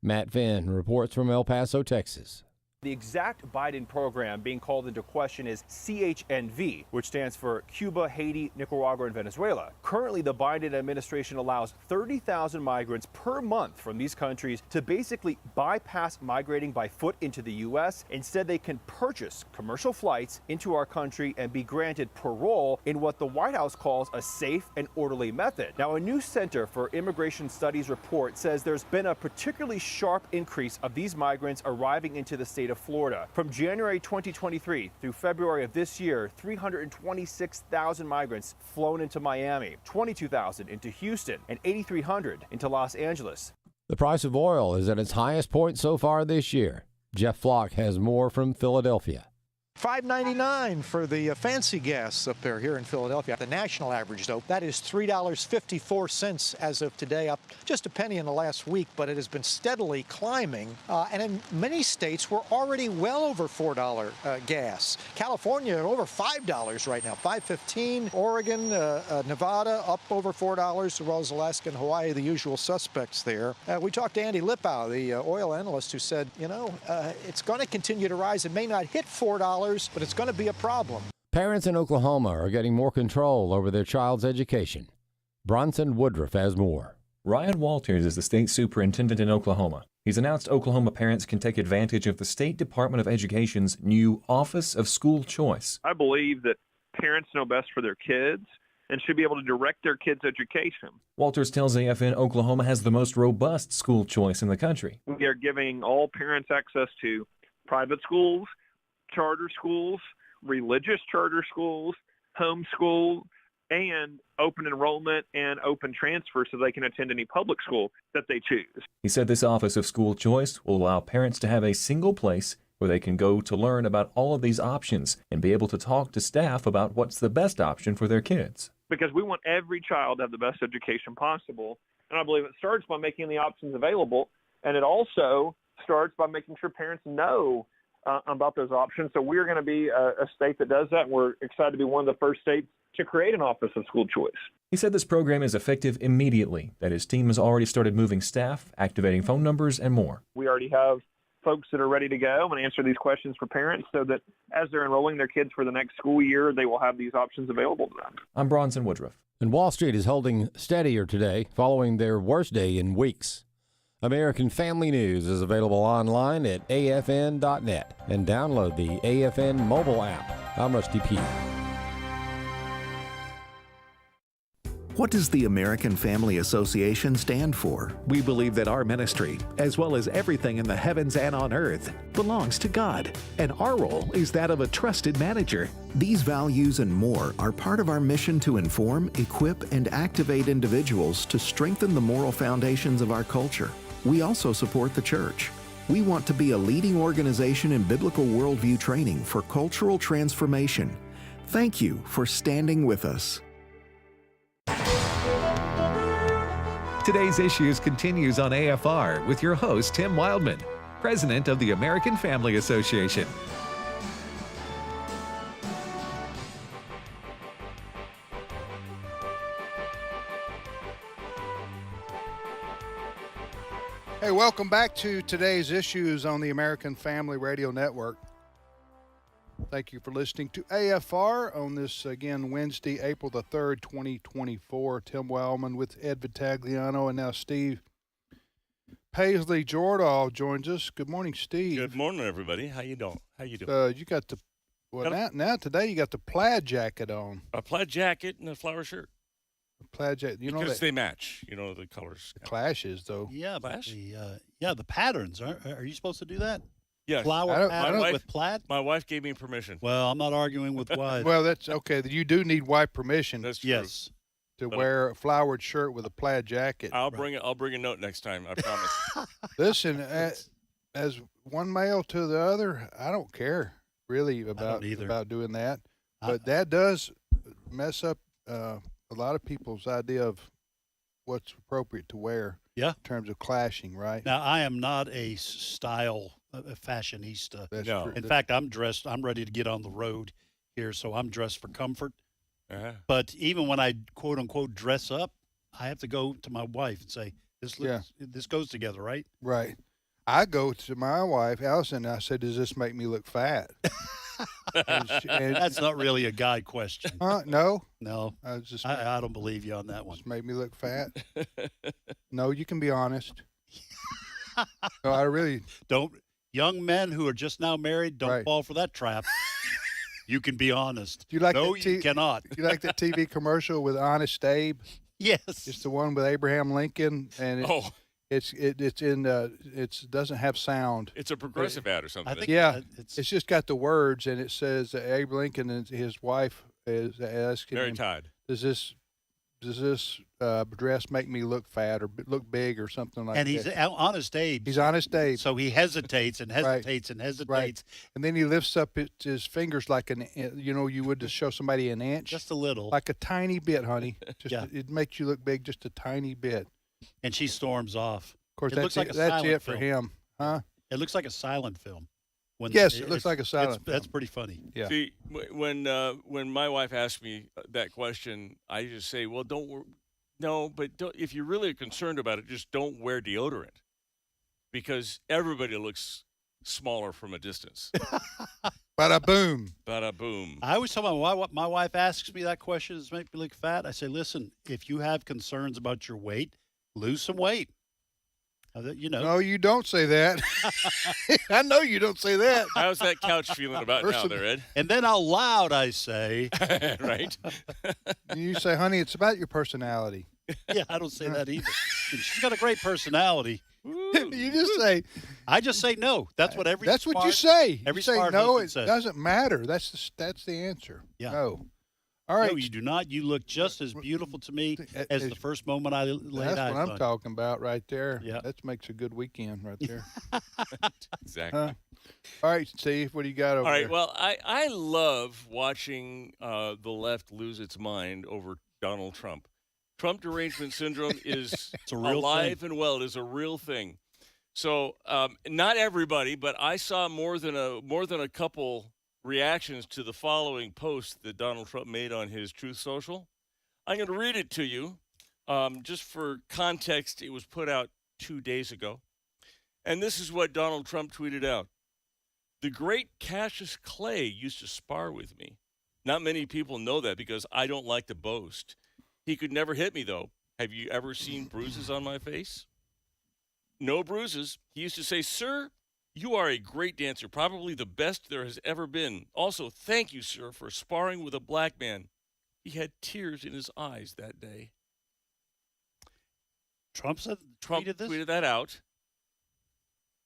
[SPEAKER 14] Matt Finn reports from El Paso, Texas.
[SPEAKER 17] The exact Biden program being called into question is CHNV, which stands for Cuba, Haiti, Nicaragua, and Venezuela. Currently, the Biden administration allows 30,000 migrants per month from these countries to basically bypass migrating by foot into the U.S. Instead, they can purchase commercial flights into our country and be granted parole in what the White House calls a safe and orderly method. Now, a new Center for Immigration Studies report says there's been a particularly sharp increase of these migrants arriving into the state of Florida. From January 2023 through February of this year, 326,000 migrants flown into Miami, 22,000 into Houston, and 8,300 into Los Angeles.
[SPEAKER 14] The price of oil is at its highest point so far this year. Jeff Flock has more from Philadelphia.
[SPEAKER 18] $5.99 for the fancy gas up there here in Philadelphia. The national average, though, that is $3.54 as of today, up just a penny in the last week, but it has been steadily climbing. And in many states, we're already well over $4 gas. California over $5 right now, $5.15. Oregon, Nevada up over $4, as well as Alaska and Hawaii, the usual suspects there. We talked to Andy Lippau, the oil analyst, who said, it's going to continue to rise. It may not hit $4, but it's going to be a problem.
[SPEAKER 14] Parents in Oklahoma are getting more control over their child's education. Bronson Woodruff has more.
[SPEAKER 19] Ryan Walters is the state superintendent in Oklahoma. He's announced Oklahoma parents can take advantage of the State Department of Education's new Office of School Choice.
[SPEAKER 20] I believe that parents know best for their kids and should be able to direct their kids' education.
[SPEAKER 19] Walters tells AFN Oklahoma has the most robust school choice in the country.
[SPEAKER 20] We are giving all parents access to private schools, charter schools, religious charter schools, homeschool, and open enrollment and open transfer so they can attend any public school that they choose.
[SPEAKER 19] He said this Office of School Choice will allow parents to have a single place where they can go to learn about all of these options and be able to talk to staff about what's the best option for their kids.
[SPEAKER 20] Because we want every child to have the best education possible, and I believe it starts by making the options available, and it also starts by making sure parents know about those options. So we're going to be a state that does that, and we're excited to be one of the first states to create an Office of School Choice.
[SPEAKER 19] He said this program is effective immediately, that his team has already started moving staff, activating phone numbers, and more.
[SPEAKER 20] We already have folks that are ready to go and answer these questions for parents so that as they're enrolling their kids for the next school year, they will have these options available to them.
[SPEAKER 19] I'm Bronson Woodruff.
[SPEAKER 14] And Wall Street is holding steadier today following their worst day in weeks. American Family News is available online at afn.net and download the AFN mobile app. I'm Rusty P.
[SPEAKER 1] What does the American Family Association stand for?
[SPEAKER 2] We believe that our ministry, as well as everything in the heavens and on earth, belongs to God, and our role is that of a trusted manager.
[SPEAKER 1] These values and more are part of our mission to inform, equip, and activate individuals to strengthen the moral foundations of our culture. We also support the church. We want to be a leading organization in biblical worldview training for cultural transformation. Thank you for standing with us.
[SPEAKER 2] Today's Issues continues on AFR with your host, Tim Wildman, President of the American Family Association.
[SPEAKER 3] Hey, welcome back to Today's Issues on the American Family Radio Network. Thank you for listening to AFR on this, again, Wednesday, April the 3rd, 2024. Tim Wellman with Ed Vitagliano, and now Steve Paisley Jordahl joins us. Good morning, Steve.
[SPEAKER 21] Good morning, everybody. How you doing?
[SPEAKER 3] You got the, now today you got the plaid jacket on.
[SPEAKER 21] A plaid jacket and a flower shirt.
[SPEAKER 3] A plaid jacket.
[SPEAKER 21] Because they match, the colors.
[SPEAKER 3] It clashes, though.
[SPEAKER 4] Yeah, but the patterns. Are you supposed to do that?
[SPEAKER 21] Yes.
[SPEAKER 4] Flower patterns with plaid?
[SPEAKER 21] My wife gave me permission.
[SPEAKER 4] Well, I'm not arguing with wife.
[SPEAKER 3] Well, that's okay. You do need wife permission.
[SPEAKER 21] That's true.
[SPEAKER 4] Yes.
[SPEAKER 3] To wear a flowered shirt with a plaid jacket.
[SPEAKER 21] I'll bring a note next time. I promise.
[SPEAKER 3] Listen, as one male to the other, I don't care really about doing that, but that does mess up a lot of people's idea of what's appropriate to wear.
[SPEAKER 4] Yeah.
[SPEAKER 3] In terms of clashing, right?
[SPEAKER 4] Now, I am not a style a fashionista.
[SPEAKER 3] That's true.
[SPEAKER 4] In fact, I'm ready to get on the road here, so I'm dressed for comfort. But even when I quote unquote dress up, I have to go to my wife and say, this goes together, right?
[SPEAKER 3] Right. I go to my wife, Allison, and I said, does this make me look fat?
[SPEAKER 4] and that's not really a guy question.
[SPEAKER 3] No?
[SPEAKER 4] No. I don't believe you on that one.
[SPEAKER 3] Just make me look fat? No, you can be honest. No, I really
[SPEAKER 4] don't. Young men who are just now married, don't fall for that trap. You can be honest.
[SPEAKER 3] Do you like
[SPEAKER 4] you cannot.
[SPEAKER 3] Do you like that TV commercial with Honest Abe?
[SPEAKER 4] Yes.
[SPEAKER 3] It's the one with Abraham Lincoln, and it doesn't have sound.
[SPEAKER 21] It's a progressive ad or something.
[SPEAKER 3] It's just got the words, and it says that Abe Lincoln and his wife is asking
[SPEAKER 21] Mary
[SPEAKER 3] him,
[SPEAKER 21] Todd.
[SPEAKER 3] Does this dress make me look fat or look big or something like that?
[SPEAKER 4] And he's Honest Abe.
[SPEAKER 3] He's Honest Abe.
[SPEAKER 4] So he hesitates and hesitates and hesitates.
[SPEAKER 3] Right. And then he lifts up his fingers like you would to show somebody an inch.
[SPEAKER 4] Just a little.
[SPEAKER 3] Like a tiny bit, honey. It makes you look big just a tiny bit.
[SPEAKER 4] And she storms off.
[SPEAKER 3] Of course,
[SPEAKER 4] that's
[SPEAKER 3] it for him. Huh?
[SPEAKER 4] It looks like a silent film.
[SPEAKER 3] It looks like a silent film.
[SPEAKER 4] That's pretty funny.
[SPEAKER 3] Yeah.
[SPEAKER 21] See, when my wife asks me that question, I just say, well, if you're really concerned about it, just don't wear deodorant, because everybody looks smaller from a distance.
[SPEAKER 3] Bada boom.
[SPEAKER 21] Bada boom.
[SPEAKER 4] I always tell my wife asks me that question, does it make me look fat? I say, listen, if you have concerns about your weight, lose some weight.
[SPEAKER 3] No, you don't say that. I know you don't say that.
[SPEAKER 21] How's that couch feeling about now there, Ed?
[SPEAKER 4] And then out loud I say.
[SPEAKER 21] Right?
[SPEAKER 3] You say, honey, it's about your personality.
[SPEAKER 4] Yeah, I don't say that either. She's got a great personality.
[SPEAKER 3] You just say.
[SPEAKER 4] I just say no. That's what
[SPEAKER 3] That's what you say.
[SPEAKER 4] Every
[SPEAKER 3] you say no. It doesn't matter. That's the answer.
[SPEAKER 4] Yeah.
[SPEAKER 3] No. All right.
[SPEAKER 4] No, you do not. You look just as beautiful to me as the first moment I laid eyes on you.
[SPEAKER 3] That's what I'm talking about right there.
[SPEAKER 4] Yeah.
[SPEAKER 3] That makes a good weekend right there.
[SPEAKER 21] Exactly.
[SPEAKER 3] All right, Steve, what do you got over there?
[SPEAKER 21] All right, well, I love watching the left lose its mind over Donald Trump. Trump derangement syndrome is alive and well. It is a real thing. So not everybody, but I saw more than a couple reactions to the following post that Donald Trump made on his Truth Social. I'm going to read it to you. Just for context, it was put out 2 days ago. And this is what Donald Trump tweeted out. The great Cassius Clay used to spar with me. Not many people know that because I don't like to boast. He could never hit me, though. Have you ever seen bruises on my face? no bruises. He used to say, "Sir, you are a great dancer, probably the best there has ever been. Also, thank you, sir, for sparring with a black man." He had tears in his eyes that day.
[SPEAKER 4] Trump
[SPEAKER 21] tweeted that out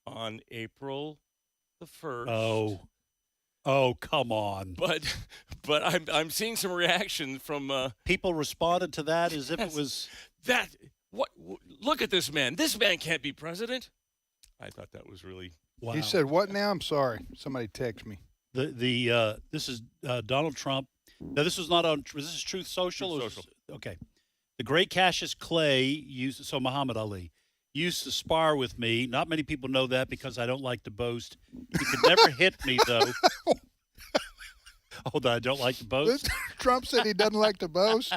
[SPEAKER 21] on April the 1st.
[SPEAKER 4] Oh, come on!
[SPEAKER 21] But I'm seeing some reaction from
[SPEAKER 4] people responded to that as if it was
[SPEAKER 21] that. What? Look at this man. This man can't be president. I thought that was really.
[SPEAKER 4] Wow.
[SPEAKER 3] He said, "What now?" I'm sorry. Somebody text me.
[SPEAKER 4] This is Donald Trump. Now, this is not on. This is Truth Social.
[SPEAKER 21] Truth Social.
[SPEAKER 4] Okay. The great Cassius Clay Muhammad Ali used to spar with me. Not many people know that because I don't like to boast. He could never hit me though. Hold on, I don't like to boast.
[SPEAKER 3] Trump said he doesn't like to boast.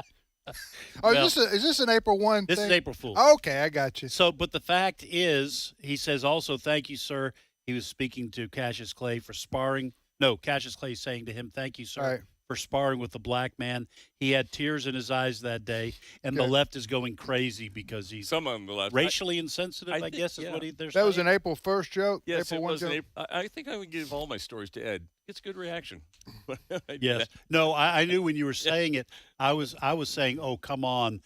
[SPEAKER 3] Oh,
[SPEAKER 4] Well,
[SPEAKER 3] is this an April 1
[SPEAKER 4] This
[SPEAKER 3] thing?
[SPEAKER 4] is April Fool's.
[SPEAKER 3] Okay, I got you.
[SPEAKER 4] So, but the fact is, he says also, "Thank you, sir." He was speaking to Cassius Clay for sparring. No, Cassius Clay saying to him, "Thank you, sir."
[SPEAKER 3] Right.
[SPEAKER 4] For sparring with the black man. He had tears in his eyes that day, and the
[SPEAKER 3] Good.
[SPEAKER 4] left is going crazy because he's
[SPEAKER 21] some on the left
[SPEAKER 4] racially insensitive, I
[SPEAKER 21] think-
[SPEAKER 4] guess is
[SPEAKER 21] yeah.
[SPEAKER 4] what they're
[SPEAKER 3] That
[SPEAKER 4] saying.
[SPEAKER 3] was an April 1st joke.
[SPEAKER 21] Yes,
[SPEAKER 3] April
[SPEAKER 21] it
[SPEAKER 3] 1
[SPEAKER 21] was.
[SPEAKER 3] joke.
[SPEAKER 21] I think I would give all my stories to Ed. It's good reaction.
[SPEAKER 4] Yes. No, I knew when you were saying it, I was saying, "Oh, come on."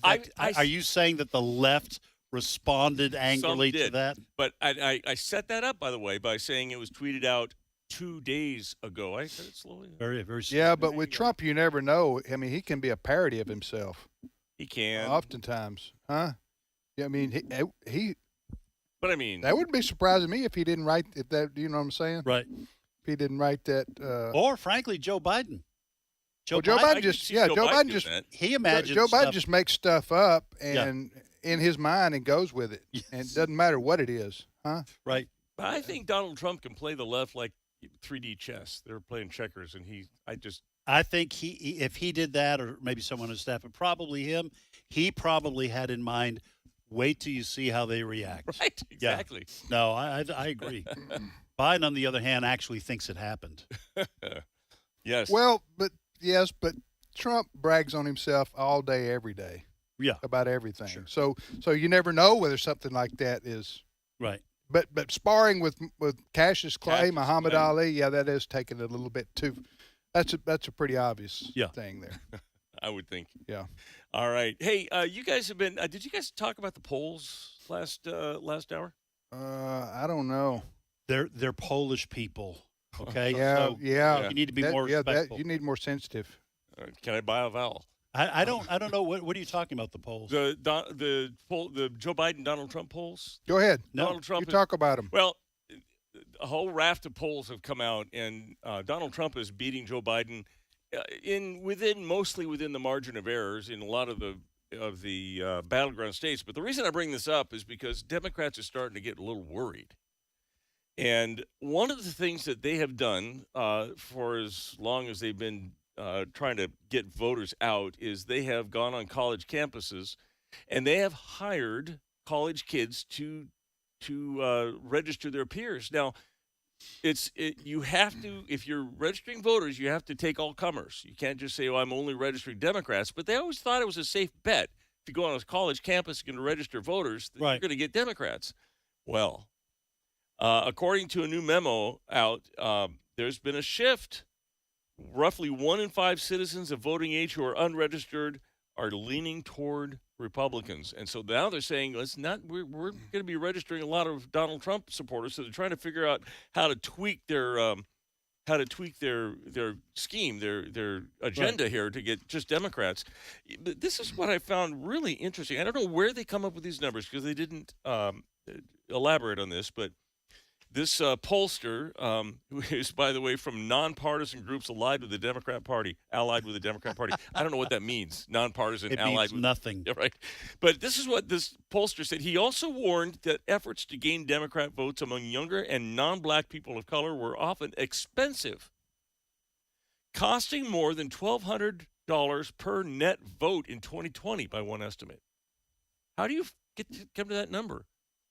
[SPEAKER 4] Are you saying that the left responded angrily
[SPEAKER 21] Some
[SPEAKER 4] to
[SPEAKER 21] did.
[SPEAKER 4] that?
[SPEAKER 21] But I set that up, by the way, by saying it was tweeted out 2 days ago. I said it slowly.
[SPEAKER 4] Very, very.
[SPEAKER 3] Yeah, but with Trump, you never know. I mean, he can be a parody of himself.
[SPEAKER 21] He can.
[SPEAKER 3] Oftentimes, huh? Yeah, I mean, he.
[SPEAKER 21] But I mean,
[SPEAKER 3] that wouldn't be surprising me if he didn't write that. You know what I'm saying?
[SPEAKER 4] Right.
[SPEAKER 3] If he didn't write that.
[SPEAKER 4] Or frankly, Joe Biden.
[SPEAKER 3] Joe Biden just Joe Biden just
[SPEAKER 4] he imagines
[SPEAKER 3] Joe Biden
[SPEAKER 4] stuff.
[SPEAKER 3] just makes stuff up and in his mind and goes with it, and it doesn't matter what it is, huh?
[SPEAKER 4] Right.
[SPEAKER 21] But I think Donald Trump can play the left like 3D chess. They're playing checkers, and
[SPEAKER 4] I think if he did that, or maybe someone on his staff, but probably him, he probably had in mind, wait till you see how they react.
[SPEAKER 21] Right, exactly.
[SPEAKER 4] Yeah. No, I agree. Biden, on the other hand, actually thinks it happened.
[SPEAKER 21] Yes.
[SPEAKER 3] Well, but Trump brags on himself all day, every day.
[SPEAKER 4] Yeah.
[SPEAKER 3] About everything. Sure. So you never know whether something like that is
[SPEAKER 4] right.
[SPEAKER 3] But sparring with Cassius Clay, Muhammad Ali, yeah, that is taking it a little bit too. That's a pretty obvious thing there.
[SPEAKER 21] I would think.
[SPEAKER 3] Yeah.
[SPEAKER 21] All right. Hey, you guys have been. Did you guys talk about the polls last hour?
[SPEAKER 3] I don't know.
[SPEAKER 4] They're Polish people. Okay.
[SPEAKER 3] Yeah.
[SPEAKER 4] So
[SPEAKER 3] yeah.
[SPEAKER 4] You need to be more respectful.
[SPEAKER 3] You need more sensitive.
[SPEAKER 21] Can I buy a vowel?
[SPEAKER 4] I don't know what are you talking about the polls?
[SPEAKER 21] The Joe Biden Donald Trump polls.
[SPEAKER 3] Go ahead.
[SPEAKER 21] Donald Trump.
[SPEAKER 3] You talk about them.
[SPEAKER 21] Well, a whole raft of polls have come out, and Donald Trump is beating Joe Biden mostly within the margin of errors in a lot of the battleground states. But the reason I bring this up is because Democrats are starting to get a little worried. And one of the things that they have done for as long as they've been trying to get voters out is they have gone on college campuses and they have hired college kids to register their peers. Now, you have to, if you're registering voters, you have to take all comers. You can't just say, "Oh, I'm only registering Democrats." But they always thought it was a safe bet. If you go on a college campus and register voters, you're going to get Democrats. Well, according to a new memo out, there's been a shift. Roughly 1 in 5 citizens of voting age who are unregistered are leaning toward Republicans. And so now they're saying, we're going to be registering a lot of Donald Trump supporters. So they're trying to figure out how to tweak their scheme, their agenda here to get just Democrats. But this is what I found really interesting. I don't know where they come up with these numbers because they didn't elaborate on this, but this pollster, who is, by the way, from nonpartisan groups allied with the Democrat Party. I don't know what that means, nonpartisan,
[SPEAKER 4] it
[SPEAKER 21] allied
[SPEAKER 4] means
[SPEAKER 21] with
[SPEAKER 4] nothing.
[SPEAKER 21] Right. But this is what this pollster said. He also warned that efforts to gain Democrat votes among younger and non-black people of color were often expensive, costing more than $1,200 per net vote in 2020 by one estimate. How do you come to that number?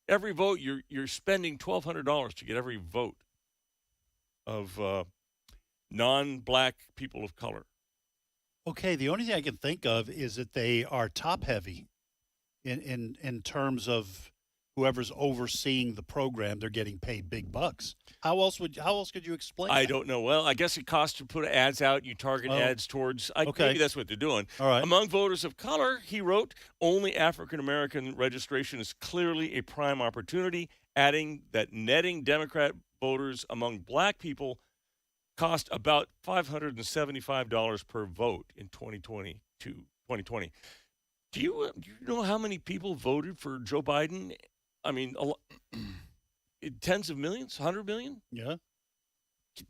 [SPEAKER 21] Every vote, you're spending $1,200 to get every vote of non-black people of color.
[SPEAKER 4] Okay, the only thing I can think of is that they are top heavy in terms of whoever's overseeing the program, they're getting paid big bucks. How else could you explain
[SPEAKER 21] I
[SPEAKER 4] that?
[SPEAKER 21] don't know. Well, I guess it costs to put ads out. You target ads towards.
[SPEAKER 4] Okay.
[SPEAKER 21] Maybe that's what they're doing.
[SPEAKER 4] All right.
[SPEAKER 21] Among voters of color, he wrote, only African American registration is clearly a prime opportunity, adding that netting Democrat voters among black people cost about $575 per vote in 2020. Do you know how many people voted for Joe Biden? I mean, tens of millions, 100 million?
[SPEAKER 4] Yeah.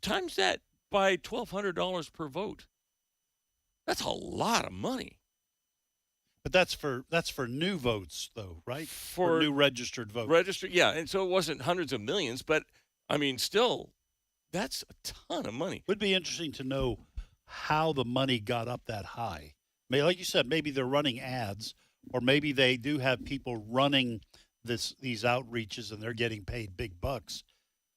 [SPEAKER 21] Times that by $1,200 per vote. That's a lot of money.
[SPEAKER 4] But that's for new votes, though, right? For new registered votes.
[SPEAKER 21] Yeah. And so it wasn't hundreds of millions, but I mean, still, that's a ton of money.
[SPEAKER 4] Would be interesting to know how the money got up that high. Like you said, maybe they're running ads, or maybe they do have people running these outreaches and they're getting paid big bucks.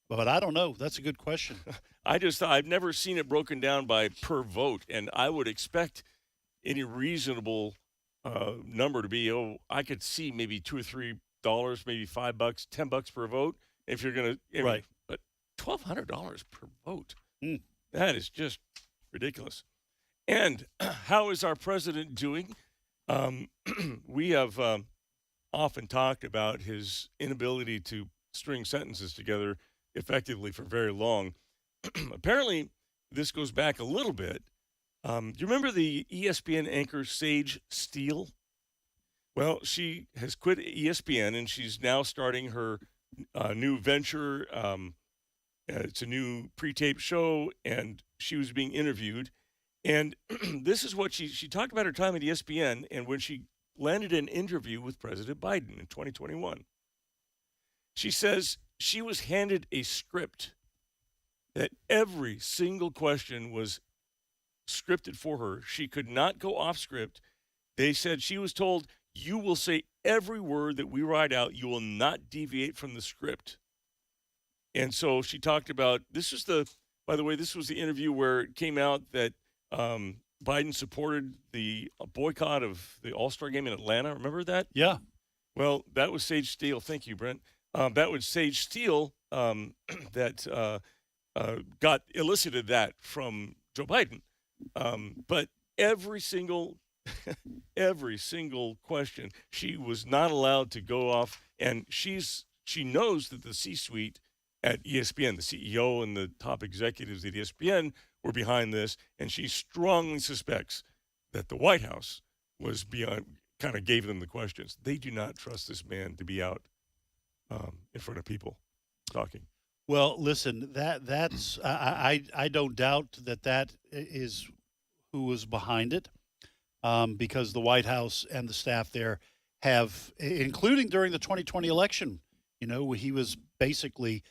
[SPEAKER 4] But I don't know. That's a good question.
[SPEAKER 21] I've never seen it broken down by per vote, and I would expect any reasonable number to be, I could see maybe $2 or $3, maybe $5, $10 per vote. If you're going to,
[SPEAKER 4] right.
[SPEAKER 21] But $1,200 per vote. That is just ridiculous. And how is our president doing? We have often talked about his inability to string sentences together effectively for very long. Apparently, this goes back a little bit. Do you remember the ESPN anchor Sage Steele? Well, she has quit ESPN, and she's now starting her new venture. It's a new pre-taped show, and she was being interviewed. And this is what she talked about her time at ESPN, and when she landed an interview with President Biden in 2021. She says she was handed a script that every single question was scripted for her. She could not go off script. They said she was told, you will say every word that we write out. You will not deviate from the script. And so she talked about, by the way, this was the interview where it came out that Biden supported the boycott of the All-Star game in Atlanta. Remember that?
[SPEAKER 4] Yeah.
[SPEAKER 21] Well, that was Sage Steele. Thank you, Brent. That was Sage Steele that elicited that from Joe Biden. But every single question, she was not allowed to go off. And she knows that the C-suite at ESPN, the CEO and the top executives at ESPN were behind this, and she strongly suspects that the White House was kind of gave them the questions. They do not trust this man to be out in front of people talking.
[SPEAKER 4] Well, listen, that's I don't doubt that is who was behind it, because the White House and the staff there have, including during the 2020 election, he was basically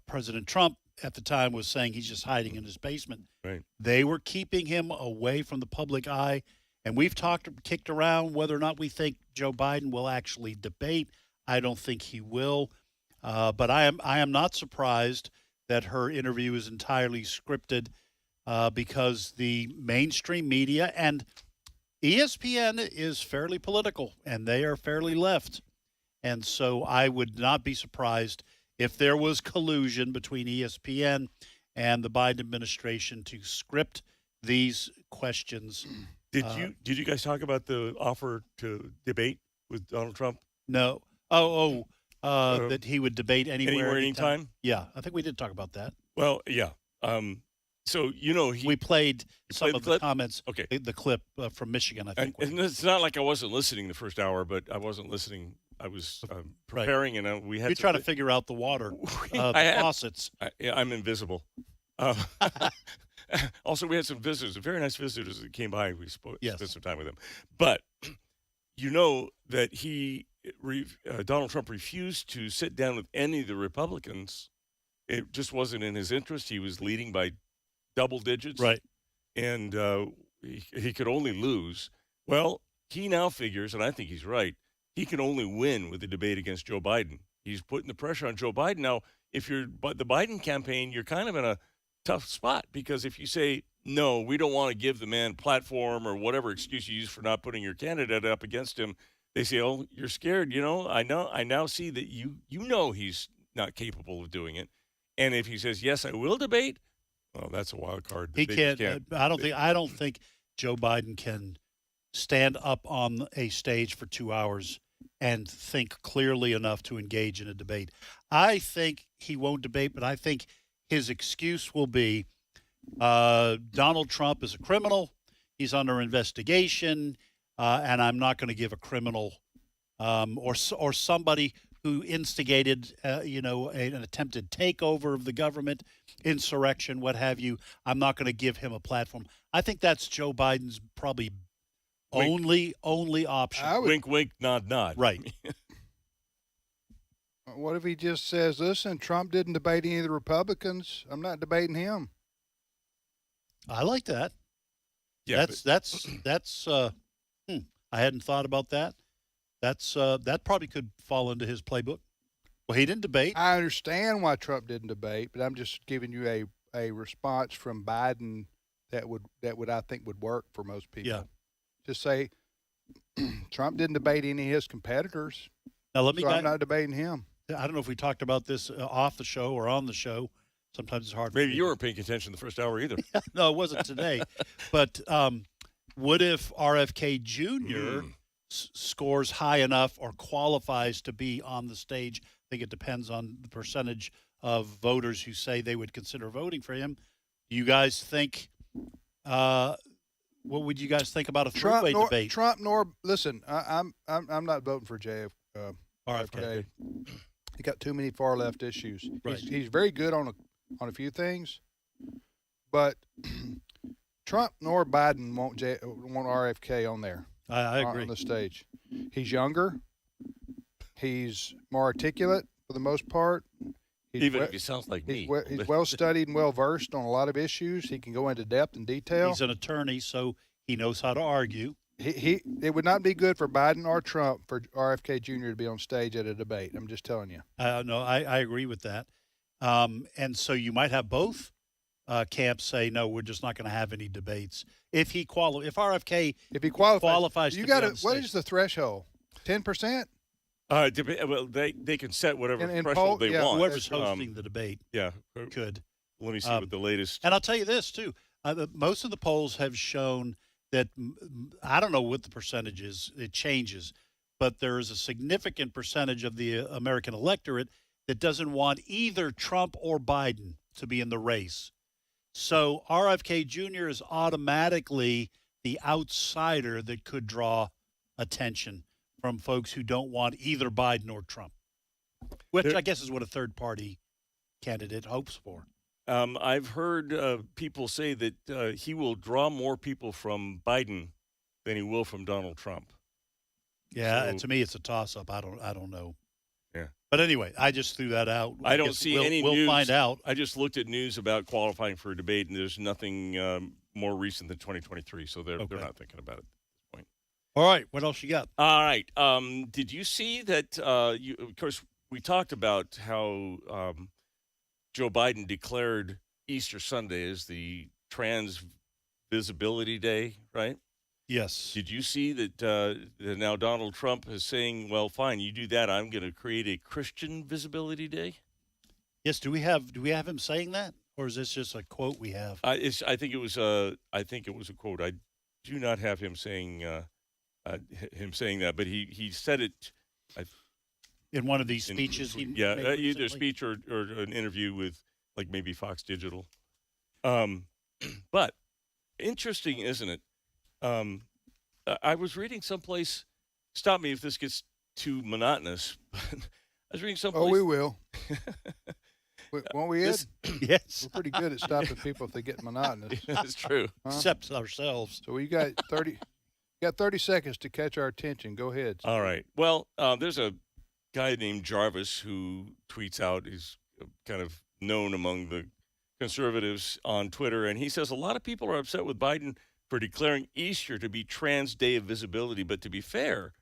[SPEAKER 4] President Trump at the time was saying he's just hiding in his basement.
[SPEAKER 21] Right.
[SPEAKER 4] They were keeping him away from the public eye. And we've kicked around whether or not we think Joe Biden will actually debate. I don't think he will. But I am not surprised that her interview is entirely scripted, because the mainstream media and ESPN is fairly political, and they are fairly left. And so I would not be surprised if there was collusion between ESPN and the Biden administration to script these questions.
[SPEAKER 21] Did you guys talk about the offer to debate with Donald Trump?
[SPEAKER 4] No. That he would debate anywhere,
[SPEAKER 21] anytime?
[SPEAKER 4] Yeah, I think we did talk about that.
[SPEAKER 21] Well, yeah. So,
[SPEAKER 4] we played some of the comments,
[SPEAKER 21] okay.
[SPEAKER 4] The clip from Michigan, I think.
[SPEAKER 21] And it's not like I wasn't listening the first hour, but I wasn't listening. I was preparing, right. And we had.
[SPEAKER 4] You're trying to figure out the water, the faucets.
[SPEAKER 21] I'm invisible. Also, we had some visitors, very nice visitors that came by. We spent some time with them. But that Donald Trump refused to sit down with any of the Republicans. It just wasn't in his interest. He was leading by double digits.
[SPEAKER 4] Right.
[SPEAKER 21] And he could only lose. Well, he now figures, and I think he's right, he can only win with the debate against Joe Biden. He's putting the pressure on Joe Biden. Now, if you're the Biden campaign, you're kind of in a tough spot, because if you say, no, we don't want to give the man a platform or whatever excuse you use for not putting your candidate up against him, they say, "Oh, you're scared." I now see that you know he's not capable of doing it. And if he says, "Yes, I will debate," well, that's a wild card.
[SPEAKER 4] He
[SPEAKER 21] They
[SPEAKER 4] can't.
[SPEAKER 21] just
[SPEAKER 4] I don't think Joe Biden can stand up on a stage for 2 hours and think clearly enough to engage in a debate. I think he won't debate, but I think his excuse will be Donald Trump is a criminal. He's under investigation, and I'm not going to give a criminal or somebody who instigated, an attempted takeover of the government, insurrection, what have you. I'm not going to give him a platform. I think that's Joe Biden's probably only option.
[SPEAKER 21] Wink, wink, nod, nod.
[SPEAKER 4] Right.
[SPEAKER 3] What if he just says, "Listen, Trump didn't debate any of the Republicans. I'm not debating him."
[SPEAKER 4] I like that.
[SPEAKER 21] Yeah,
[SPEAKER 4] that's I hadn't thought about that. That probably could fall into his playbook. Well, he didn't debate.
[SPEAKER 3] I understand why Trump didn't debate, but I'm just giving you a response from Biden that would I think would work for most people.
[SPEAKER 4] Yeah.
[SPEAKER 3] Just say Trump didn't debate any of his competitors.
[SPEAKER 4] Now
[SPEAKER 3] I'm not debating him.
[SPEAKER 4] I don't know if we talked about this off the show or on the show. Sometimes it's hard.
[SPEAKER 21] Maybe you weren't paying attention the first hour either.
[SPEAKER 4] No, it wasn't today. But what if RFK Jr. Scores high enough or qualifies to be on the stage? I think it depends on the percentage of voters who say they would consider voting for him. Do you guys think? What would you guys think about a three-way debate?
[SPEAKER 3] Listen, I'm not voting for RFK. He got too many far left issues.
[SPEAKER 4] Right.
[SPEAKER 3] He's very good on a few things, but Trump nor Biden want RFK on there.
[SPEAKER 4] I agree.
[SPEAKER 3] On the stage. He's younger. He's more articulate for the most part.
[SPEAKER 21] Even if he sounds like me.
[SPEAKER 3] He's well studied and well versed on a lot of issues. He can go into depth and detail.
[SPEAKER 4] He's an attorney, so he knows how to argue.
[SPEAKER 3] It would not be good for Biden or Trump for RFK Jr. to be on stage at a debate. I'm just telling you.
[SPEAKER 4] No, I agree with that. And so you might have both camps say, no, we're just not going to have any debates. If RFK qualifies,
[SPEAKER 3] you got to. What is the threshold? 10%.
[SPEAKER 21] Well, they can set whatever threshold they want.
[SPEAKER 4] Whoever's hosting the debate, could.
[SPEAKER 21] Let me see what the latest.
[SPEAKER 4] And I'll tell you this too: most of the polls have shown that I don't know what the percentage is. It changes, but there is a significant percentage of the American electorate that doesn't want either Trump or Biden to be in the race. So RFK Jr. is automatically the outsider that could draw attention from folks who don't want either Biden or Trump, which I guess is what a third-party candidate hopes for.
[SPEAKER 21] I've heard people say that he will draw more people from Biden than he will from Donald Trump.
[SPEAKER 4] Yeah, to me, it's a toss-up. I don't know.
[SPEAKER 21] Yeah.
[SPEAKER 4] But anyway, I just threw that out.
[SPEAKER 21] I don't see any news.
[SPEAKER 4] We'll find out.
[SPEAKER 21] I just looked at news about qualifying for a debate, and there's nothing more recent than 2023, so they're not thinking about it at this point.
[SPEAKER 4] All right, what else you got?
[SPEAKER 21] All right. Did you see that? Of course, we talked about how Joe Biden declared Easter Sunday as the Trans Visibility Day, right?
[SPEAKER 4] Yes.
[SPEAKER 21] Did you see that now Donald Trump is saying, well, fine, you do that. I'm going to create a Christian Visibility Day?
[SPEAKER 4] Yes. Do we have him saying that, or is this just a quote we have?
[SPEAKER 21] I think it was a quote. I do not have him saying that, but he said it.
[SPEAKER 4] In one of these speeches?
[SPEAKER 21] Either a speech or an interview with, like, maybe Fox Digital. But interesting, isn't it? I was reading someplace, stop me if this gets too monotonous, but I was reading someplace.
[SPEAKER 3] Oh, we will. Won't we, Ed?
[SPEAKER 4] Yes.
[SPEAKER 3] We're pretty good at stopping people if they get monotonous.
[SPEAKER 21] That's true.
[SPEAKER 3] Huh?
[SPEAKER 4] Except ourselves.
[SPEAKER 3] So we got 30 seconds to catch our attention. Go ahead.
[SPEAKER 21] All right. Well, there's a guy named Jarvis who tweets out. He's kind of known among the conservatives on Twitter, and he says a lot of people are upset with Biden for declaring Easter to be Trans Day of Visibility. But to be fair,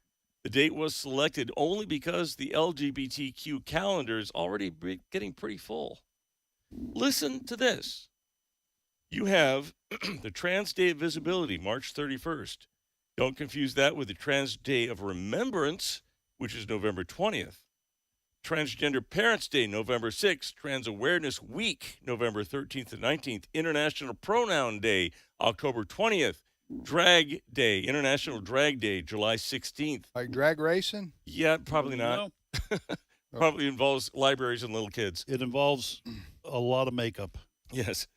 [SPEAKER 21] the date was selected only because the LGBTQ calendar is already getting pretty full. Listen to this. You have the Trans Day of Visibility, March 31st. Don't confuse that with the Trans Day of Remembrance, which is November 20th. Transgender Parents Day, November 6th. Trans Awareness Week, November 13th and 19th. International Pronoun Day, October 20th. Drag Day, International Drag Day, July 16th.
[SPEAKER 3] Like drag racing?
[SPEAKER 21] Yeah, probably not. Probably involves libraries and little kids.
[SPEAKER 4] It involves a lot of makeup.
[SPEAKER 21] Yes.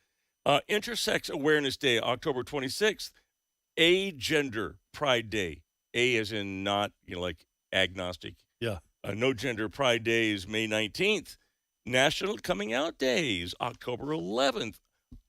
[SPEAKER 21] Intersex Awareness Day, October 26th. Agender Pride Day. A as in not, like agnostic.
[SPEAKER 4] Yeah.
[SPEAKER 21] No Gender Pride Day is May 19th. National Coming Out Day is October 11th.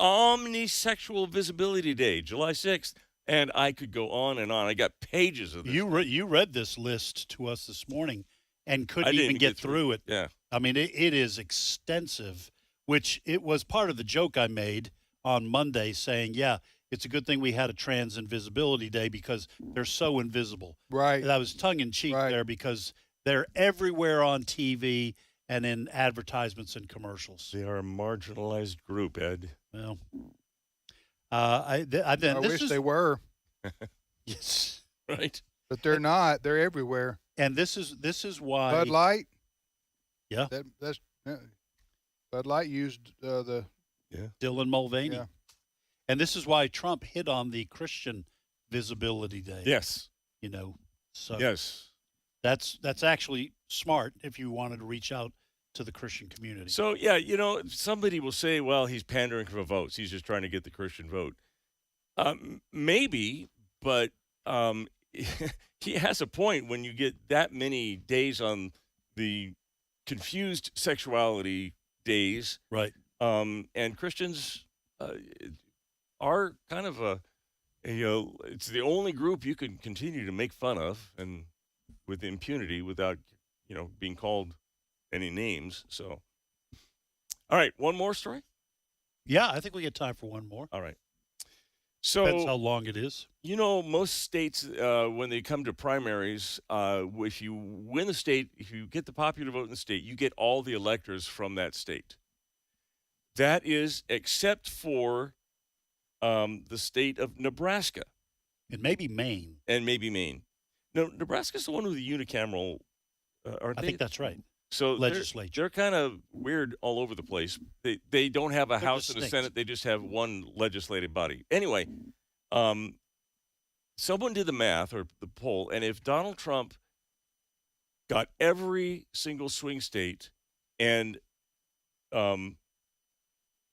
[SPEAKER 21] Omnisexual Visibility Day, July 6th. And I could go on and on. I got pages of this.
[SPEAKER 4] You read this list to us this morning and couldn't
[SPEAKER 21] didn't
[SPEAKER 4] even get through it.
[SPEAKER 21] Yeah.
[SPEAKER 4] I mean, it is extensive, which it was part of the joke I made on Monday saying, yeah, it's a good thing we had a Trans Invisibility Day because they're so invisible.
[SPEAKER 3] Right.
[SPEAKER 4] That was tongue-in-cheek there because they're everywhere on TV and in advertisements and commercials.
[SPEAKER 21] They are a marginalized group, Ed.
[SPEAKER 4] Well,
[SPEAKER 3] I wish they were.
[SPEAKER 4] Yes.
[SPEAKER 21] Right.
[SPEAKER 3] But they're not. They're everywhere.
[SPEAKER 4] And this is why
[SPEAKER 3] Bud Light.
[SPEAKER 4] Yeah.
[SPEAKER 3] That's Bud Light used the
[SPEAKER 4] Dylan Mulvaney.
[SPEAKER 3] Yeah.
[SPEAKER 4] And this is why Trump hit on the Christian Visibility Day.
[SPEAKER 21] Yes.
[SPEAKER 4] So
[SPEAKER 21] yes.
[SPEAKER 4] That's actually smart if you wanted to reach out to the Christian community.
[SPEAKER 21] So, yeah, somebody will say, well, he's pandering for votes. He's just trying to get the Christian vote. Maybe, but he has a point when you get that many days on the confused sexuality days.
[SPEAKER 4] Right.
[SPEAKER 21] And Christians are kind of it's the only group you can continue to make fun of and with impunity without, being called any names. So, all right, one more story?
[SPEAKER 4] Yeah, I think we get time for one more.
[SPEAKER 21] All right. So
[SPEAKER 4] depends how long it is.
[SPEAKER 21] Most states, when they come to primaries, if you win the state, if you get the popular vote in the state, you get all the electors from that state. That is except for the state of Nebraska.
[SPEAKER 4] And maybe Maine.
[SPEAKER 21] No, Nebraska's the one with the unicameral, aren't
[SPEAKER 4] I
[SPEAKER 21] they?
[SPEAKER 4] think that's right.
[SPEAKER 21] So
[SPEAKER 4] legislature.
[SPEAKER 21] They're kind of weird all over the place. They don't have a House and a
[SPEAKER 4] distinct.
[SPEAKER 21] Senate. They just have one legislative body. Anyway, someone did the math or the poll, and if Donald Trump got every single swing state and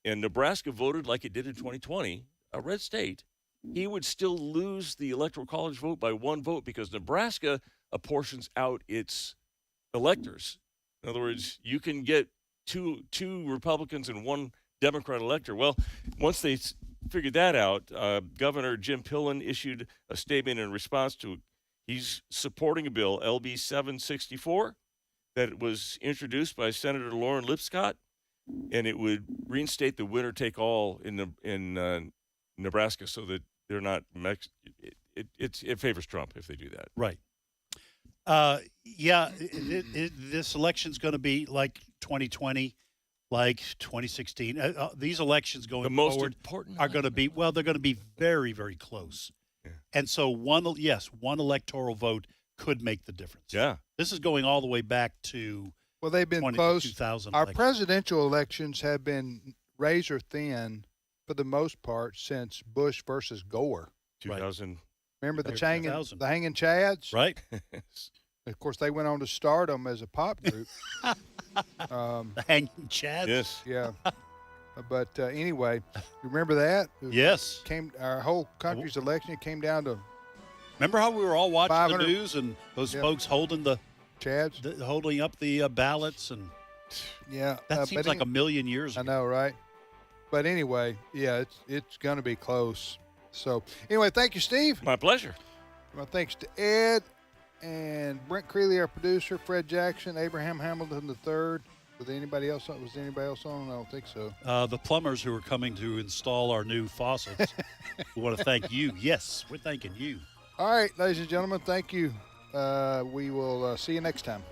[SPEAKER 21] Nebraska voted like it did in 2020, a red state, he would still lose the Electoral College vote by one vote because Nebraska apportions out its electors. In other words, you can get two Republicans and one Democrat elector. Well, once they figured that out, Governor Jim Pillen issued a statement in response to he's supporting a bill, LB 764, that was introduced by Senator Lauren Lipscott, and it would reinstate the winner-take-all in Nebraska so that they're not it favors Trump if they do that.
[SPEAKER 4] Right. This election's going to be like 2020, like 2016. These elections going forward are going to be, they're going to be very, very close. Yeah. And so one electoral vote could make the difference.
[SPEAKER 21] Yeah.
[SPEAKER 4] This is going all the way back to
[SPEAKER 3] they've been close.
[SPEAKER 4] 2000
[SPEAKER 3] Our
[SPEAKER 4] election.
[SPEAKER 3] presidential elections have been razor thin for the most part since Bush versus Gore.
[SPEAKER 21] 2000.
[SPEAKER 3] Remember the hanging Chads?
[SPEAKER 4] Right.
[SPEAKER 3] Of course, they went on to stardom as a pop group.
[SPEAKER 4] The hanging Chads?
[SPEAKER 21] Yes.
[SPEAKER 3] Yeah. But anyway, you remember that?
[SPEAKER 4] Yes.
[SPEAKER 3] Our whole country's election came down to.
[SPEAKER 4] Remember how we were all watching the news and those folks holding the
[SPEAKER 3] Chads,
[SPEAKER 4] holding up the ballots, and that seems like a million years ago.
[SPEAKER 3] I know, right? But anyway, it's going to be close. So anyway, thank you, Steve.
[SPEAKER 21] My pleasure.
[SPEAKER 3] My thanks to Ed and Brent Creeley, our producer, Fred Jackson, Abraham Hamilton III. Was anybody else on? I don't think so.
[SPEAKER 4] The plumbers who are coming to install our new faucets. We want to thank you. Yes, we're thanking you.
[SPEAKER 3] All right, ladies and gentlemen, thank you. We will see you next time.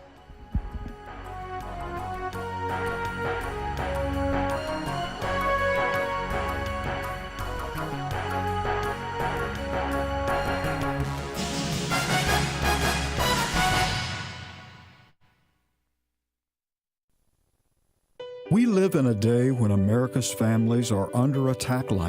[SPEAKER 6] live in a day when America's families are under attack like